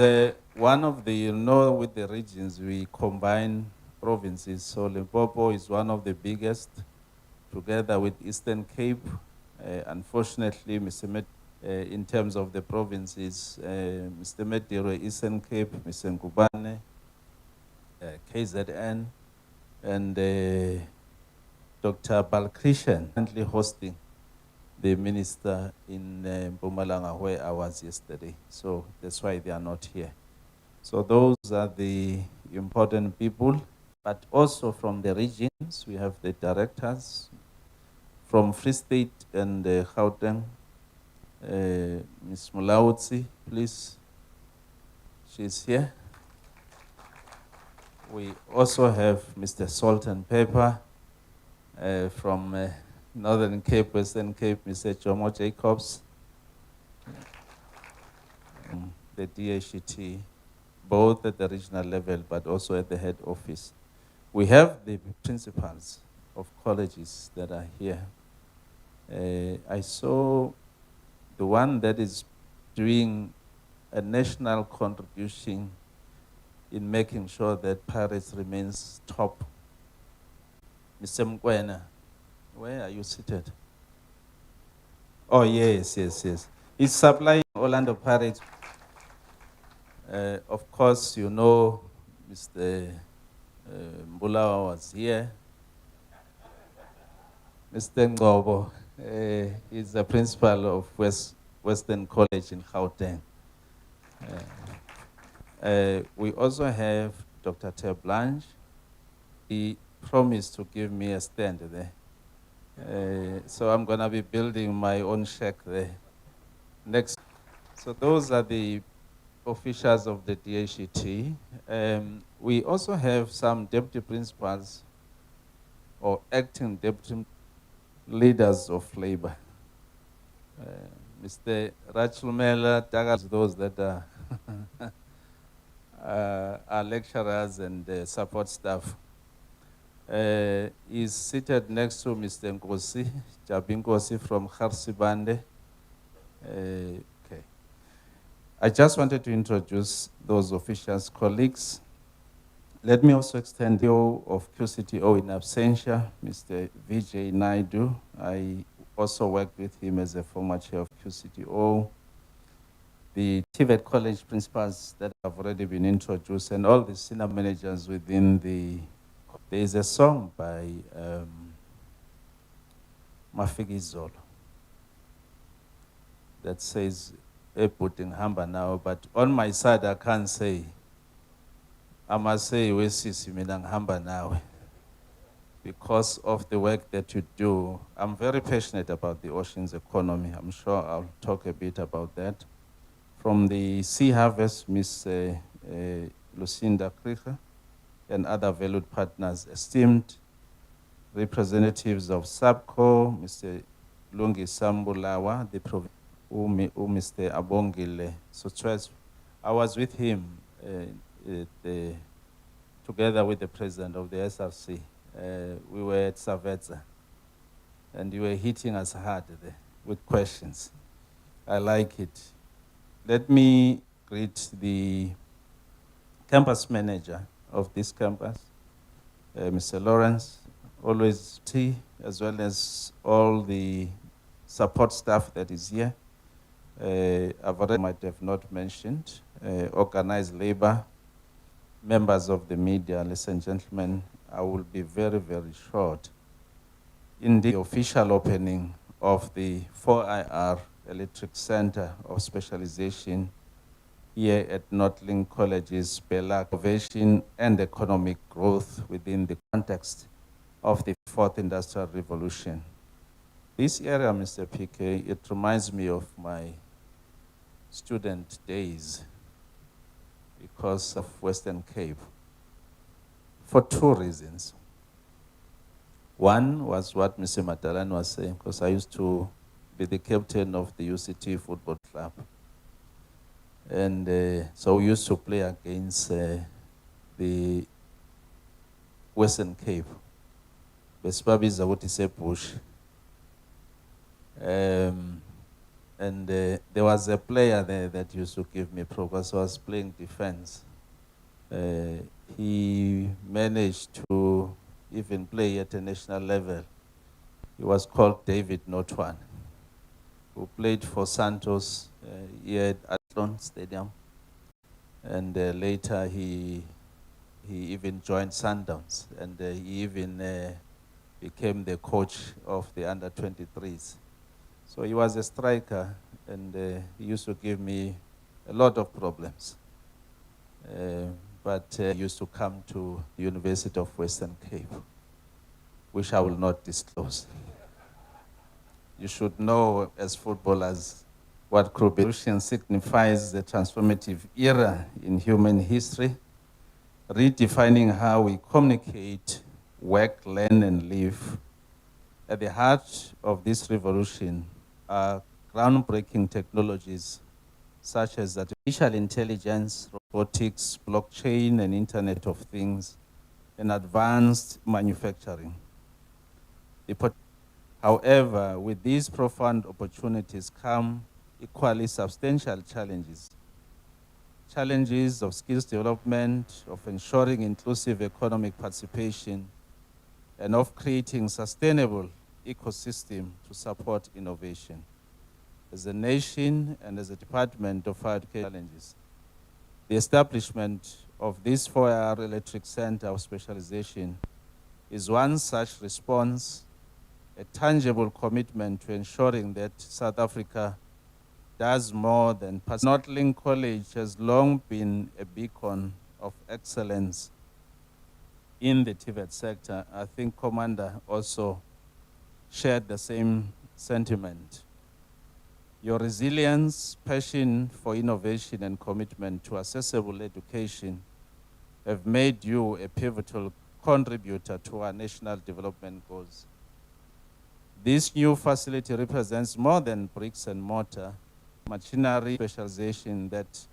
one of the, with the regions, we combine provinces. So Limpopo is one of the biggest, together with Eastern Cape. Unfortunately, Mr. Met, in terms of the provinces, Mr. Mediro, Eastern Cape, Mr. Nkubane, KZN, and Dr. Balkrishan, currently hosting the minister in Mpumalanga, where I was yesterday. So that's why they are not here. So those are the important people, but also from the regions, we have the directors from Free State and Gauteng. Ms. Mulautsi, please. She's here. We also have Mr. Salt and Pepper from Northern Cape, Western Cape, Mr. Jomo Jacobs. The DHET, both at the regional level, but also at the head office. We have the principals of colleges that are here. I saw the one that is doing a national contribution in making sure that Paris remains top. Mr. Mkwena, where are you seated? Oh, yes. He's supplying Orlando Pirates. Of course, you know, Mr. Mbulawa was here. Mr. Ngobo is the principal of Western College in Gauteng. We also have Dr. Ted Blanche. He promised to give me a stand there. So I'm going to be building my own shack there. Next. So those are the officials of the DHET. We also have some deputy principals or acting deputy leaders of labor. Mr. Rachel Mela, those that are lecturers and support staff. Is seated next to Mr. Nkosi, Jabinkosi from Kharsibande. Okay. I just wanted to introduce those officials, colleagues. Let me also extend the CEO of QCTO in absentia, Mr. Vijay Naidu. I also worked with him as a former chair of QCTO. The TVET college principals that have already been introduced, and all the senior managers within the. There is a song by Mafiki Zolo that says, "Putting hamba now," but on my side I can't say. I must say, "Wesisi mina ngihamba nawe," because of the work that you do. I'm very passionate about the oceans economy. I'm sure I'll talk a bit about that. From the Sea Harvest, Ms. Lucinda Krieger, and other valued partners, esteemed representatives of SAPCO, Mr. Lungi Sambulawa, the Mr. Abongile. So I was with him together with the president of the SRC. We were at Savetza, and you were hitting us hard there with questions. I like it. Let me greet the campus manager of this campus, Mr. Lawrence, always as well as all the support staff that is here. I've already might have not mentioned, organized labor, members of the media, ladies and gentlemen. I will be very, very short. In the official opening of the 4IR Electric Center of Specialization here at Northlink College's Belhar innovation and economic growth within the context of the fourth industrial revolution. This area, Mr. PK, it reminds me of my student days because of Western Cape for two reasons. One was what Mr. Matalan was saying, because I used to be the captain of the UCT football club. And so we used to play against the Western Cape. Bespabiza what is a push. And there was a player there that used to give me progress. I was playing defense. He managed to even play at a national level. He was called David Notwan, who played for Santos here at Athlone Stadium. And later he even joined Sundowns, and he even became the coach of the under-23s. So he was a striker, and he used to give me a lot of problems. But he used to come to the University of Western Cape, which I will not disclose. You should know, as footballers, what revolution signifies the transformative era in human history, redefining how we communicate, work, learn, and live. At the heart of this revolution are groundbreaking technologies such as artificial intelligence, robotics, blockchain, and Internet of Things, and advanced manufacturing. However, with these profound opportunities come equally substantial challenges. Challenges of skills development, of ensuring inclusive economic participation, and of creating sustainable ecosystem to support innovation. As a nation and as a department of higher education challenges, the establishment of this 4IR Electric Center of Specialization is one such response, a tangible commitment to ensuring that South Africa does more than pass. Northlink College has long been a beacon of excellence in the TVET sector. I think Commander also shared the same sentiment. Your resilience, passion for innovation, and commitment to accessible education have made you a pivotal contributor to our national development goals. This new facility represents more than bricks and mortar, machinery specialization that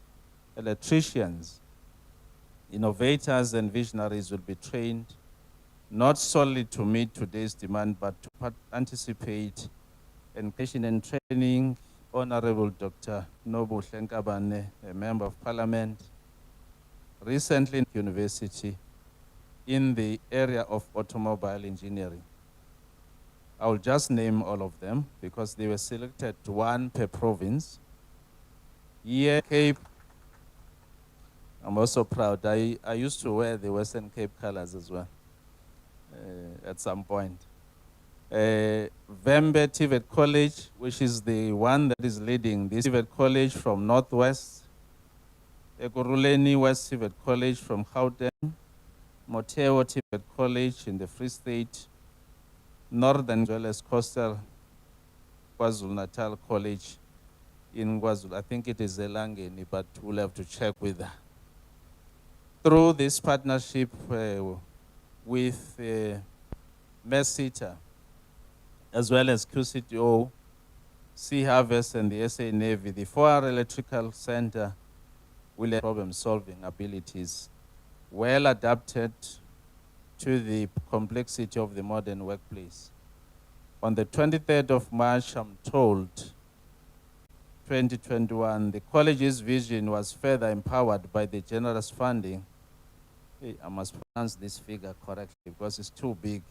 electricians, innovators, and visionaries will be trained not solely to meet today's demand, but to anticipate education and training Honorable Dr. Nobu Hlenkabane, a Member of Parliament, recently in university in the area of automobile engineering. I will just name all of them because they were selected one per province. Here, Cape, I'm also proud. I used to wear the Western Cape colors as well at some point. Vembe TVET College, which is the one that is leading this TVET College from Northwest. Ekurhuleni West TVET College from Gauteng. Moteo TVET College in the Free State. Northern as well as Coastal KwaZulu-Natal College in KwaZulu. I think it is Elangeni, but we'll have to check with her. Through this partnership with merSETA, as well as QCTO, Sea Harvest, and the SA Navy, the 4R Electrical Center will have problem-solving abilities, well adapted to the complexity of the modern workplace. On the 23rd of March, I'm told, 2021, the college's vision was further empowered by the generous funding. I must pronounce this figure correctly because it's too big.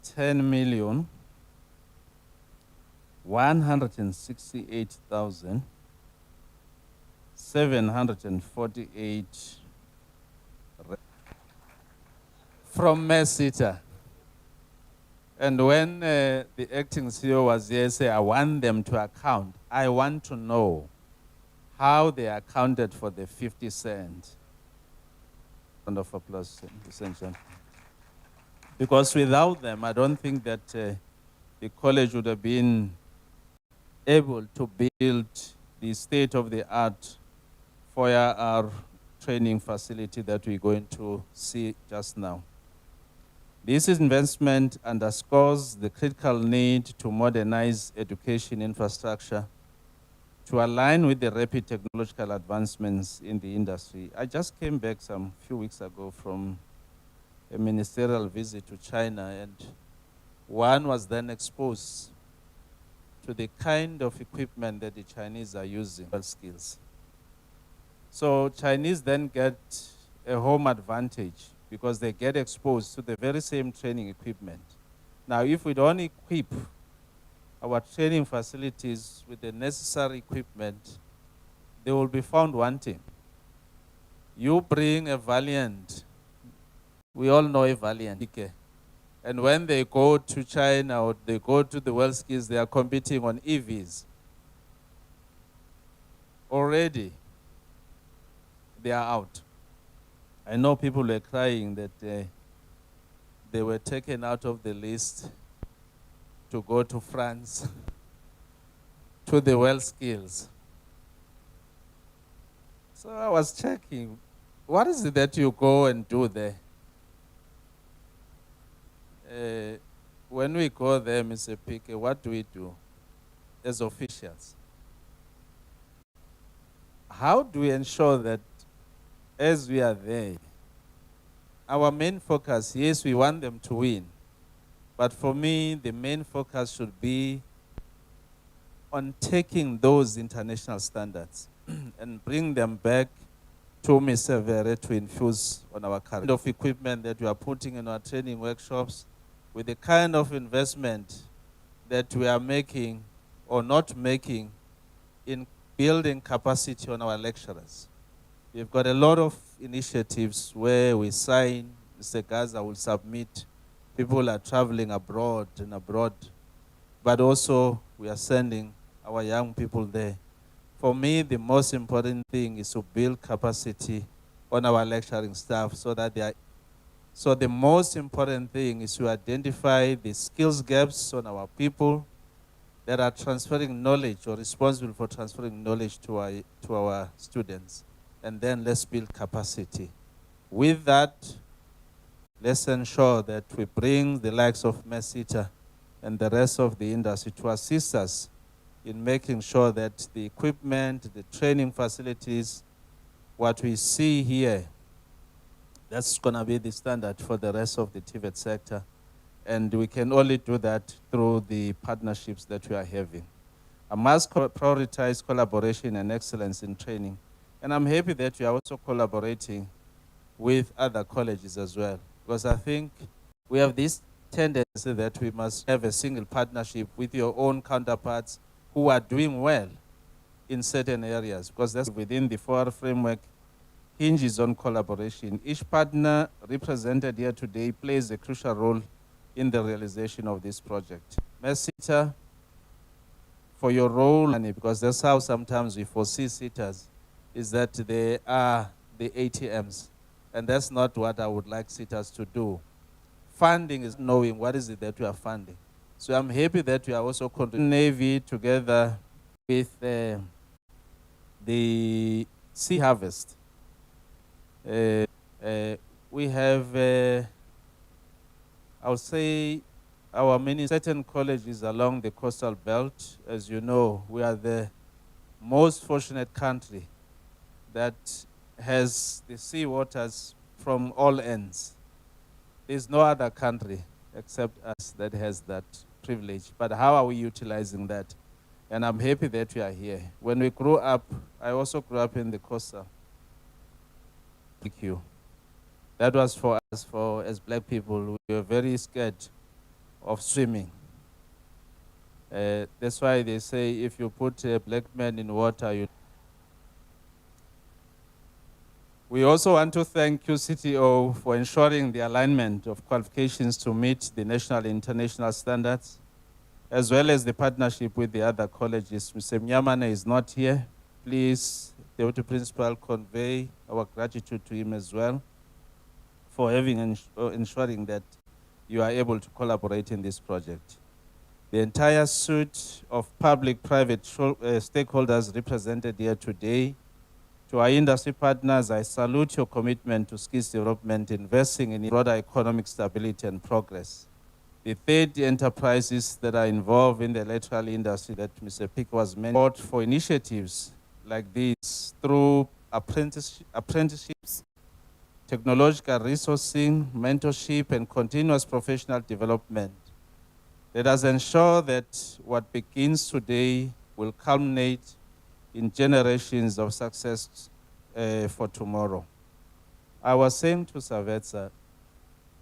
10,168,748 from merSETA. And when the acting CEO was here, say, I want them to account. I want to know how they accounted for the 50 cents. Round of applause, essentially. Because without them, I don't think that the college would have been able to build the state-of-the-art 4R training facility that we're going to see just now. This investment underscores the critical need to modernize education infrastructure to align with the rapid technological advancements in the industry. I just came back some few weeks ago from a ministerial visit to China, and one was then exposed to the kind of equipment that the Chinese are using, skills. So Chinese then get a home advantage because they get exposed to the very same training equipment. Now, if we don't equip our training facilities with the necessary equipment, they will be found wanting. You bring a Valiant, we all know a Valiant, and when they go to China or they go to the world skills, they are competing on EVs. Already, they are out. I know people were crying that they were taken out of the list to go to France, to the world skills. So I was checking, what is it that you go and do there? When we go there, Mr. Pique, what do we do as officials? How do we ensure that as we are there, our main focus, yes, we want them to win, but for me, the main focus should be on taking those international standards and bring them back to Mr. Vere to infuse on our kind of equipment that we are putting in our training workshops, with the kind of investment that we are making or not making in building capacity on our lecturers. We've got a lot of initiatives where we sign, Mr. Gaza will submit, people are traveling abroad, but also we are sending our young people there. For me, the most important thing is to build capacity on our lecturing staff so that they are. So the most important thing is to identify the skills gaps on our people that are transferring knowledge or responsible for transferring knowledge to our students. And then let's build capacity. With that, let's ensure that we bring the likes of merSETA and the rest of the industry to assist us in making sure that the equipment, the training facilities, what we see here, that's going to be the standard for the rest of the TVET sector. And we can only do that through the partnerships that we are having. I must prioritize collaboration and excellence in training. And I'm happy that you are also collaborating with other colleges as well, because I think we have this tendency that we must have a single partnership with your own counterparts who are doing well in certain areas, because that's within the 4R framework hinges on collaboration. Each partner represented here today plays a crucial role in the realization of this project. merSETA, for your role, because that's how sometimes we foresee SETAs, is that they are the ATMs. And that's not what I would like SETAs to do. Funding is knowing what is it that we are funding. So I'm happy that we are also contributing Navy together with the Sea Harvest. We have, I would say, our many certain colleges along the coastal belt. As you know, we are the most fortunate country that has the sea waters from all ends. There's no other country except us that has that privilege. But how are we utilizing that? And I'm happy that we are here. When we grew up, I also grew up in the coastal. Thank you. That was for us, as black people, we were very scared of swimming. That's why they say if you put a black man in water, you. We also want to thank QCTO for ensuring the alignment of qualifications to meet the national and international standards, as well as the partnership with the other colleges. Mr. Mnyamane is not here. Please, Deputy Principal, convey our gratitude to him as well for having ensuring that you are able to collaborate in this project. The entire suite of public-private stakeholders represented here today. To our industry partners, I salute your commitment to skills development, investing in broader economic stability and progress. The third enterprises that are involved in the electrical industry that Mr. Pick was mentioned for initiatives like these through apprenticeships, technological resourcing, mentorship, and continuous professional development. Let us ensure that what begins today will culminate in generations of success for tomorrow. I was saying to Savetsa,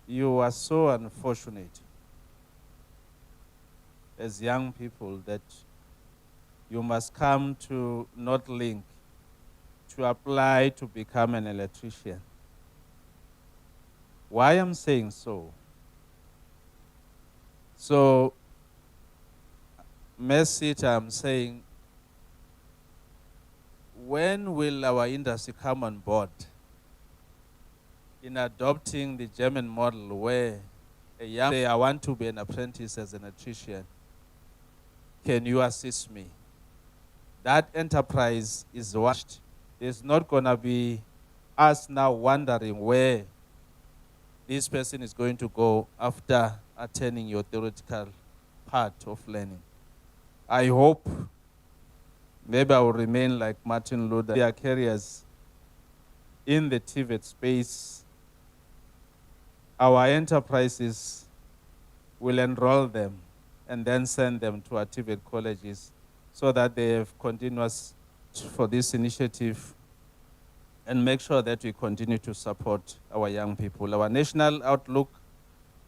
you are so unfortunate as young people that you must come to Northlink to apply to become an electrician. Why I'm saying so? So, merSETA, I'm saying, when will our industry come on board in adopting the German model where a young say, I want to be an apprentice as an electrician? Can you assist me? That enterprise is washed. There's not going to be us now wondering where this person is going to go after attending your theoretical part of learning. I hope maybe I will remain like Martin Luther. Their careers in the TVET space, our enterprises will enroll them and then send them to our TVET colleges so that they have continuous for this initiative and make sure that we continue to support our young people. Our national outlook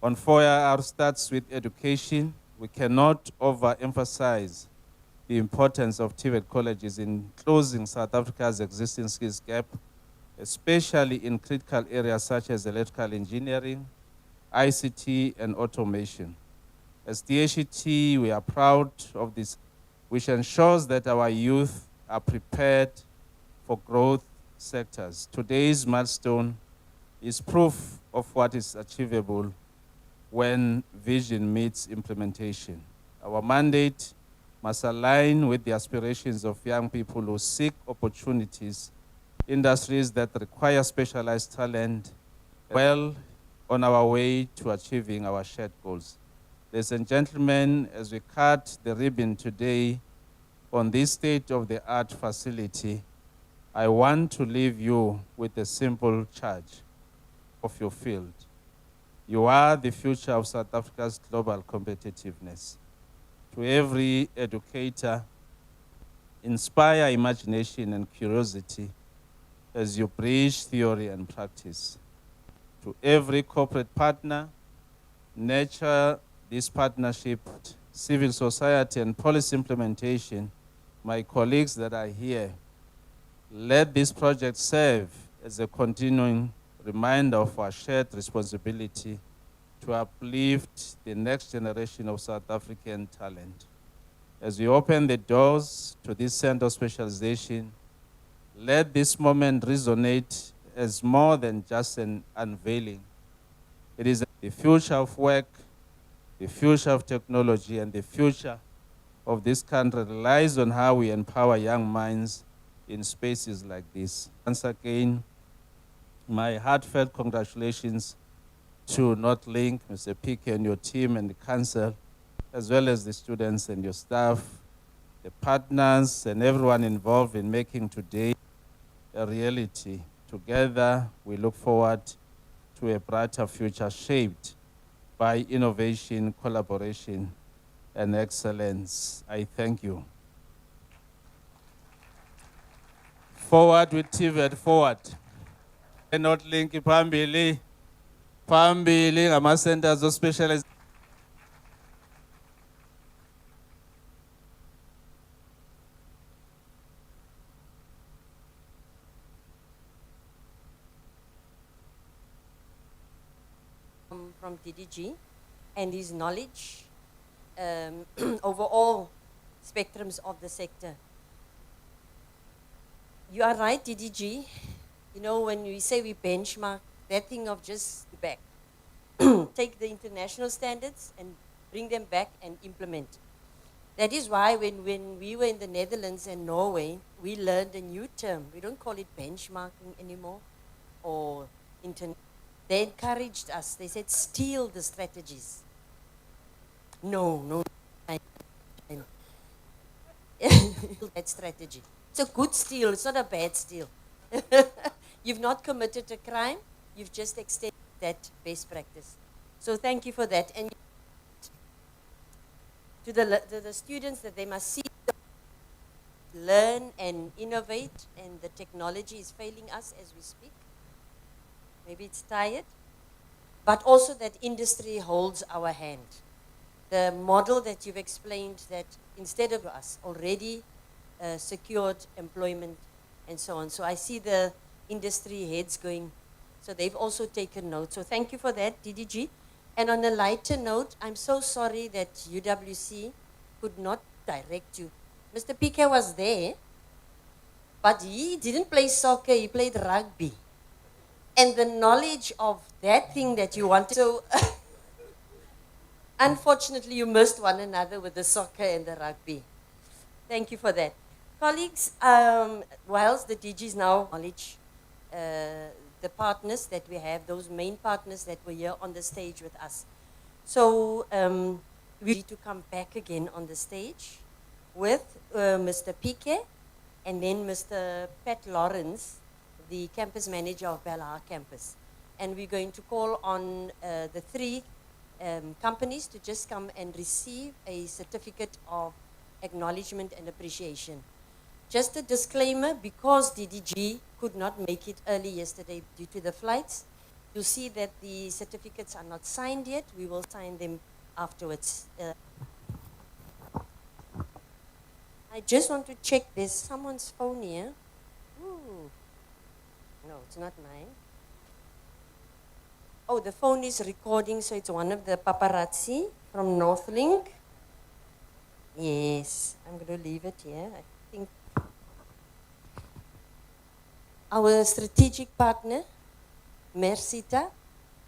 on 4R starts with education. We cannot overemphasize the importance of TVET colleges in closing South Africa's existing skills gap, especially in critical areas such as electrical engineering, ICT, and automation. As DHET, we are proud of this, which ensures that our youth are prepared for growth sectors. Today's milestone is proof of what is achievable when vision meets implementation. Our mandate must align with the aspirations of young people who seek opportunities, industries that require specialized talent, well on our way to achieving our shared goals. Ladies and gentlemen, as we cut the ribbon today on this state-of-the-art facility, I want to leave you with a simple charge of your field. You are the future of South Africa's global competitiveness. To every educator, inspire imagination and curiosity as you bridge theory and practice. To every corporate partner, nurture this partnership, civil society and policy implementation, my colleagues that are here, let this project serve as a continuing reminder of our shared responsibility to uplift the next generation of South African talent. As we open the doors to this center of specialization, let this moment resonate as more than just an unveiling. It is the future of work, the future of technology, and the future of this country relies on how we empower young minds in spaces like this. Once again, my heartfelt congratulations to Northlink, Mr. Pique and your team and the council, as well as the students and your staff, the partners and everyone involved in making today a reality. Together, we look forward to a brighter future shaped by innovation, collaboration, and excellence. I thank you. Forward with TVET, forward. Northlink, phambili, phambili, ngama-centers of specialization. From DDG and his knowledge over all spectrums of the sector. You are right, DDG. You know, when we say we benchmark, that thing of just back, take the international standards and bring them back and implement. That is why when we were in the Netherlands and Norway, we learned a new term. We don't call it benchmarking anymore or international. They encouraged us. They said, steal the strategies. No. That strategy. It's a good steal. It's not a bad steal. You've not committed a crime. You've just extended that best practice. So thank you for that. And to the students, that they must see, learn and innovate, and the technology is failing us as we speak. Maybe it's tired, but also that industry holds our hand. The model that you've explained, that instead of us already secured employment and so on. So I see the industry heads going, so they've also taken note. So thank you for that, DDG. And on a lighter note, I'm so sorry that UWC could not direct you. Mr. Pique was there, but he didn't play soccer, he played rugby. And the knowledge of that thing that you wanted. So, unfortunately, you missed one another with the soccer and the rugby. Thank you for that. Colleagues, whilst the DG is now acknowledge the partners that we have, those main partners that were here on the stage with us. So, we need to come back again on the stage with Mr. Pique and then Mr. Pat Lawrence, the campus manager of Belhar campus. And we're going to call on the three companies to just come and receive a certificate of acknowledgement and appreciation. Just a disclaimer, because DDG could not make it early yesterday due to the flights, you'll see that the certificates are not signed yet. We will sign them afterwards. I just want to check, there's someone's phone here. Ooh. No, it's not mine. Oh, the phone is recording, so it's one of the paparazzi from Northlink. Yes, I'm going to leave it here. I think our strategic partner, merSETA,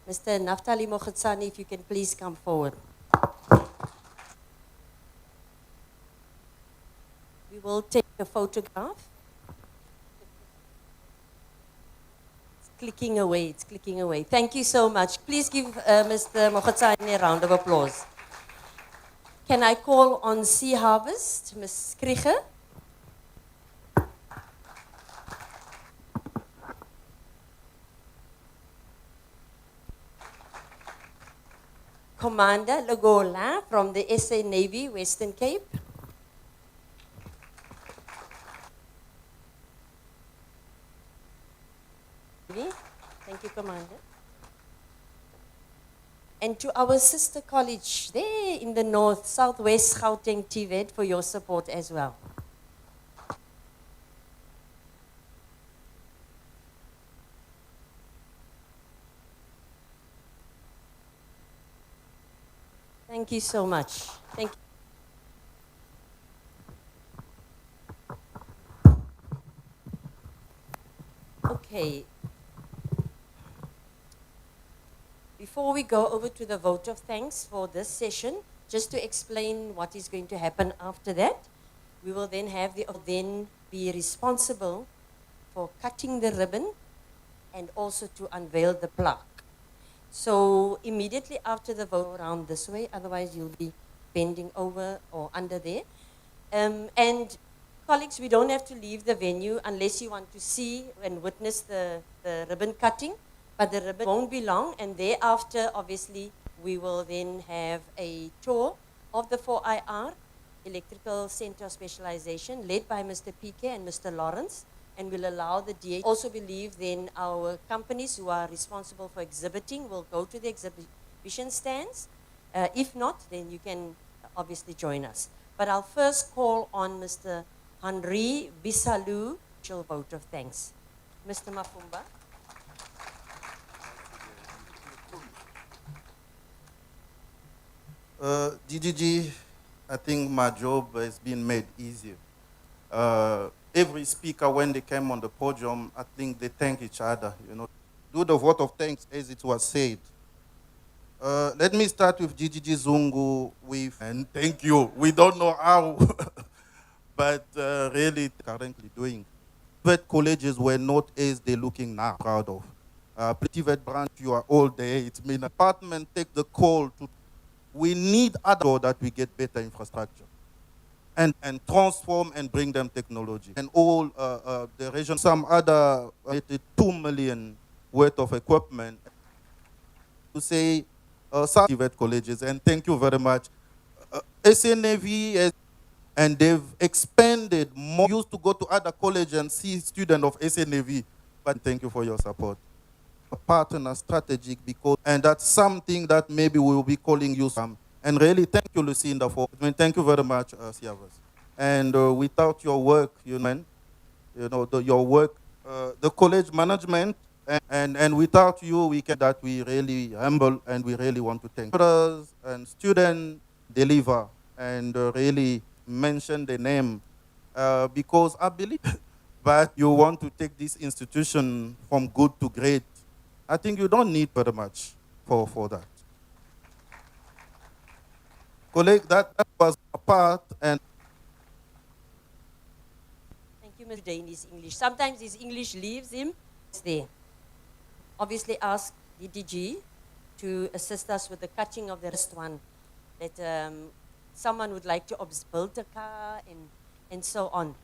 Mr. Naftali Mokhetsani, if you can please come forward. We will take a photograph. Clicking away, it's clicking away. Thank you so much. Please give Mr. Mokhetsani a round of applause. Can I call on Sea Harvest, Ms. Krieger? Commander Legola from the SA Navy, Western Cape. Commander. And to our sister college there in the north, Southwest Gauteng TVET, for your support as well. Thank you so much. Thank you. Okay. Before we go over to the vote of thanks for this session, just to explain what is going to happen after that, we will then have then be responsible for cutting the ribbon and also to unveil the plaque. So immediately after the vote, around this way, otherwise you'll be bending over or under there. And colleagues, we don't have to leave the venue unless you want to see and witness the ribbon cutting, but the ribbon won't be long, and thereafter, obviously, we will then have a tour of the 4IR, Electrical Center of Specialization, led by Mr. PK and Mr. Lawrence, and we'll allow the DH. Also believe then our companies who are responsible for exhibiting will go to the exhibition stands. If not, then you can obviously join us. But I'll first call on Mr. Henri Bisalu, shall vote of thanks. Mr. Mafumba. DGG, I think my job has been made easier. Every speaker, when they came on the podium, I think they thank each other, you know. Do the vote of thanks as it was said. Let me start with DGG Zungu and thank you. We don't know how, but really currently doing. Private colleges were not as they're looking now, proud of. Private branch, you are all there. It means department take the call to, we need other that we get better infrastructure and transform and bring them technology. And all the region, some other 2 million worth of equipment to say some private colleges, and thank you very much. SNAV, and they've expanded more. Used to go to other colleges and see students of SNAV, but thank you for your support. A partner strategic, because, and that's something that maybe we will be calling you some. And really, thank you, Lucinda, for, I mean, thank you very much, Siavas. And without your work, your work, the college management, and without you, we can, that we really humble and we really want to thank you. And students deliver and really mention the name because I believe that you want to take this institution from good to great. I think you don't need very much for that. Colleague, that was a part, and thank you, Mr. Day, in his English. Sometimes his English leaves him. It's there. Obviously, ask DDG to assist us with the cutting of the rest one. That someone would like to build a car and so on.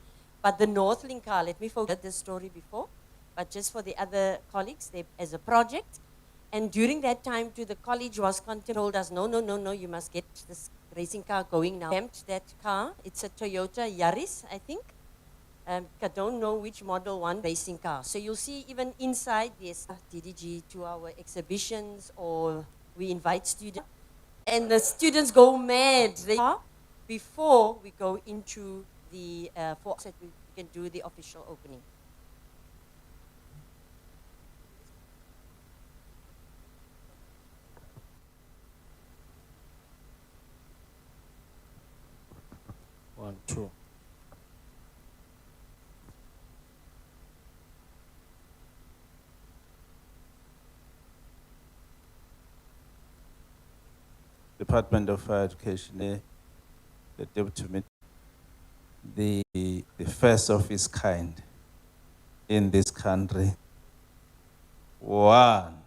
But the Northlink car, let me forget this story before, but just for the other colleagues, they, as a project. And during that time, to the college was told us, no, you must get this racing car going now. Stamped that car. It's a Toyota Yaris, I think. I don't know which model one racing car. So you'll see even inside, yes, DDG to our exhibitions, or we invite students. And the students go mad. They are before we go into the, so that we can do the official opening. One, two. Department of Higher Education, the deputy minister, the first of its kind in this country. One.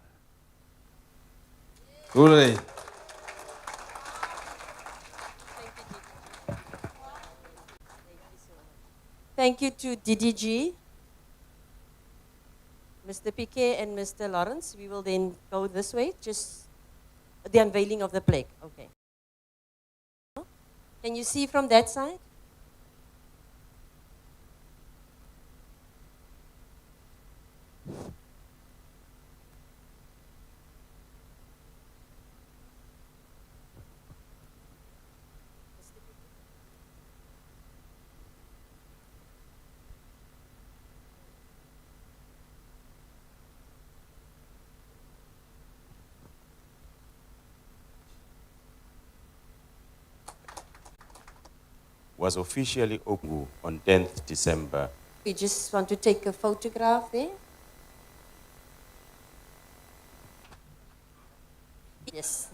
Hooray. Thank you to DDG, Mr. PK and Mr. Lawrence. We will then go this way, just the unveiling of the plaque. Okay. Can you see from that side? was officially opened on 10th December. We just want to take a photograph there. Yes.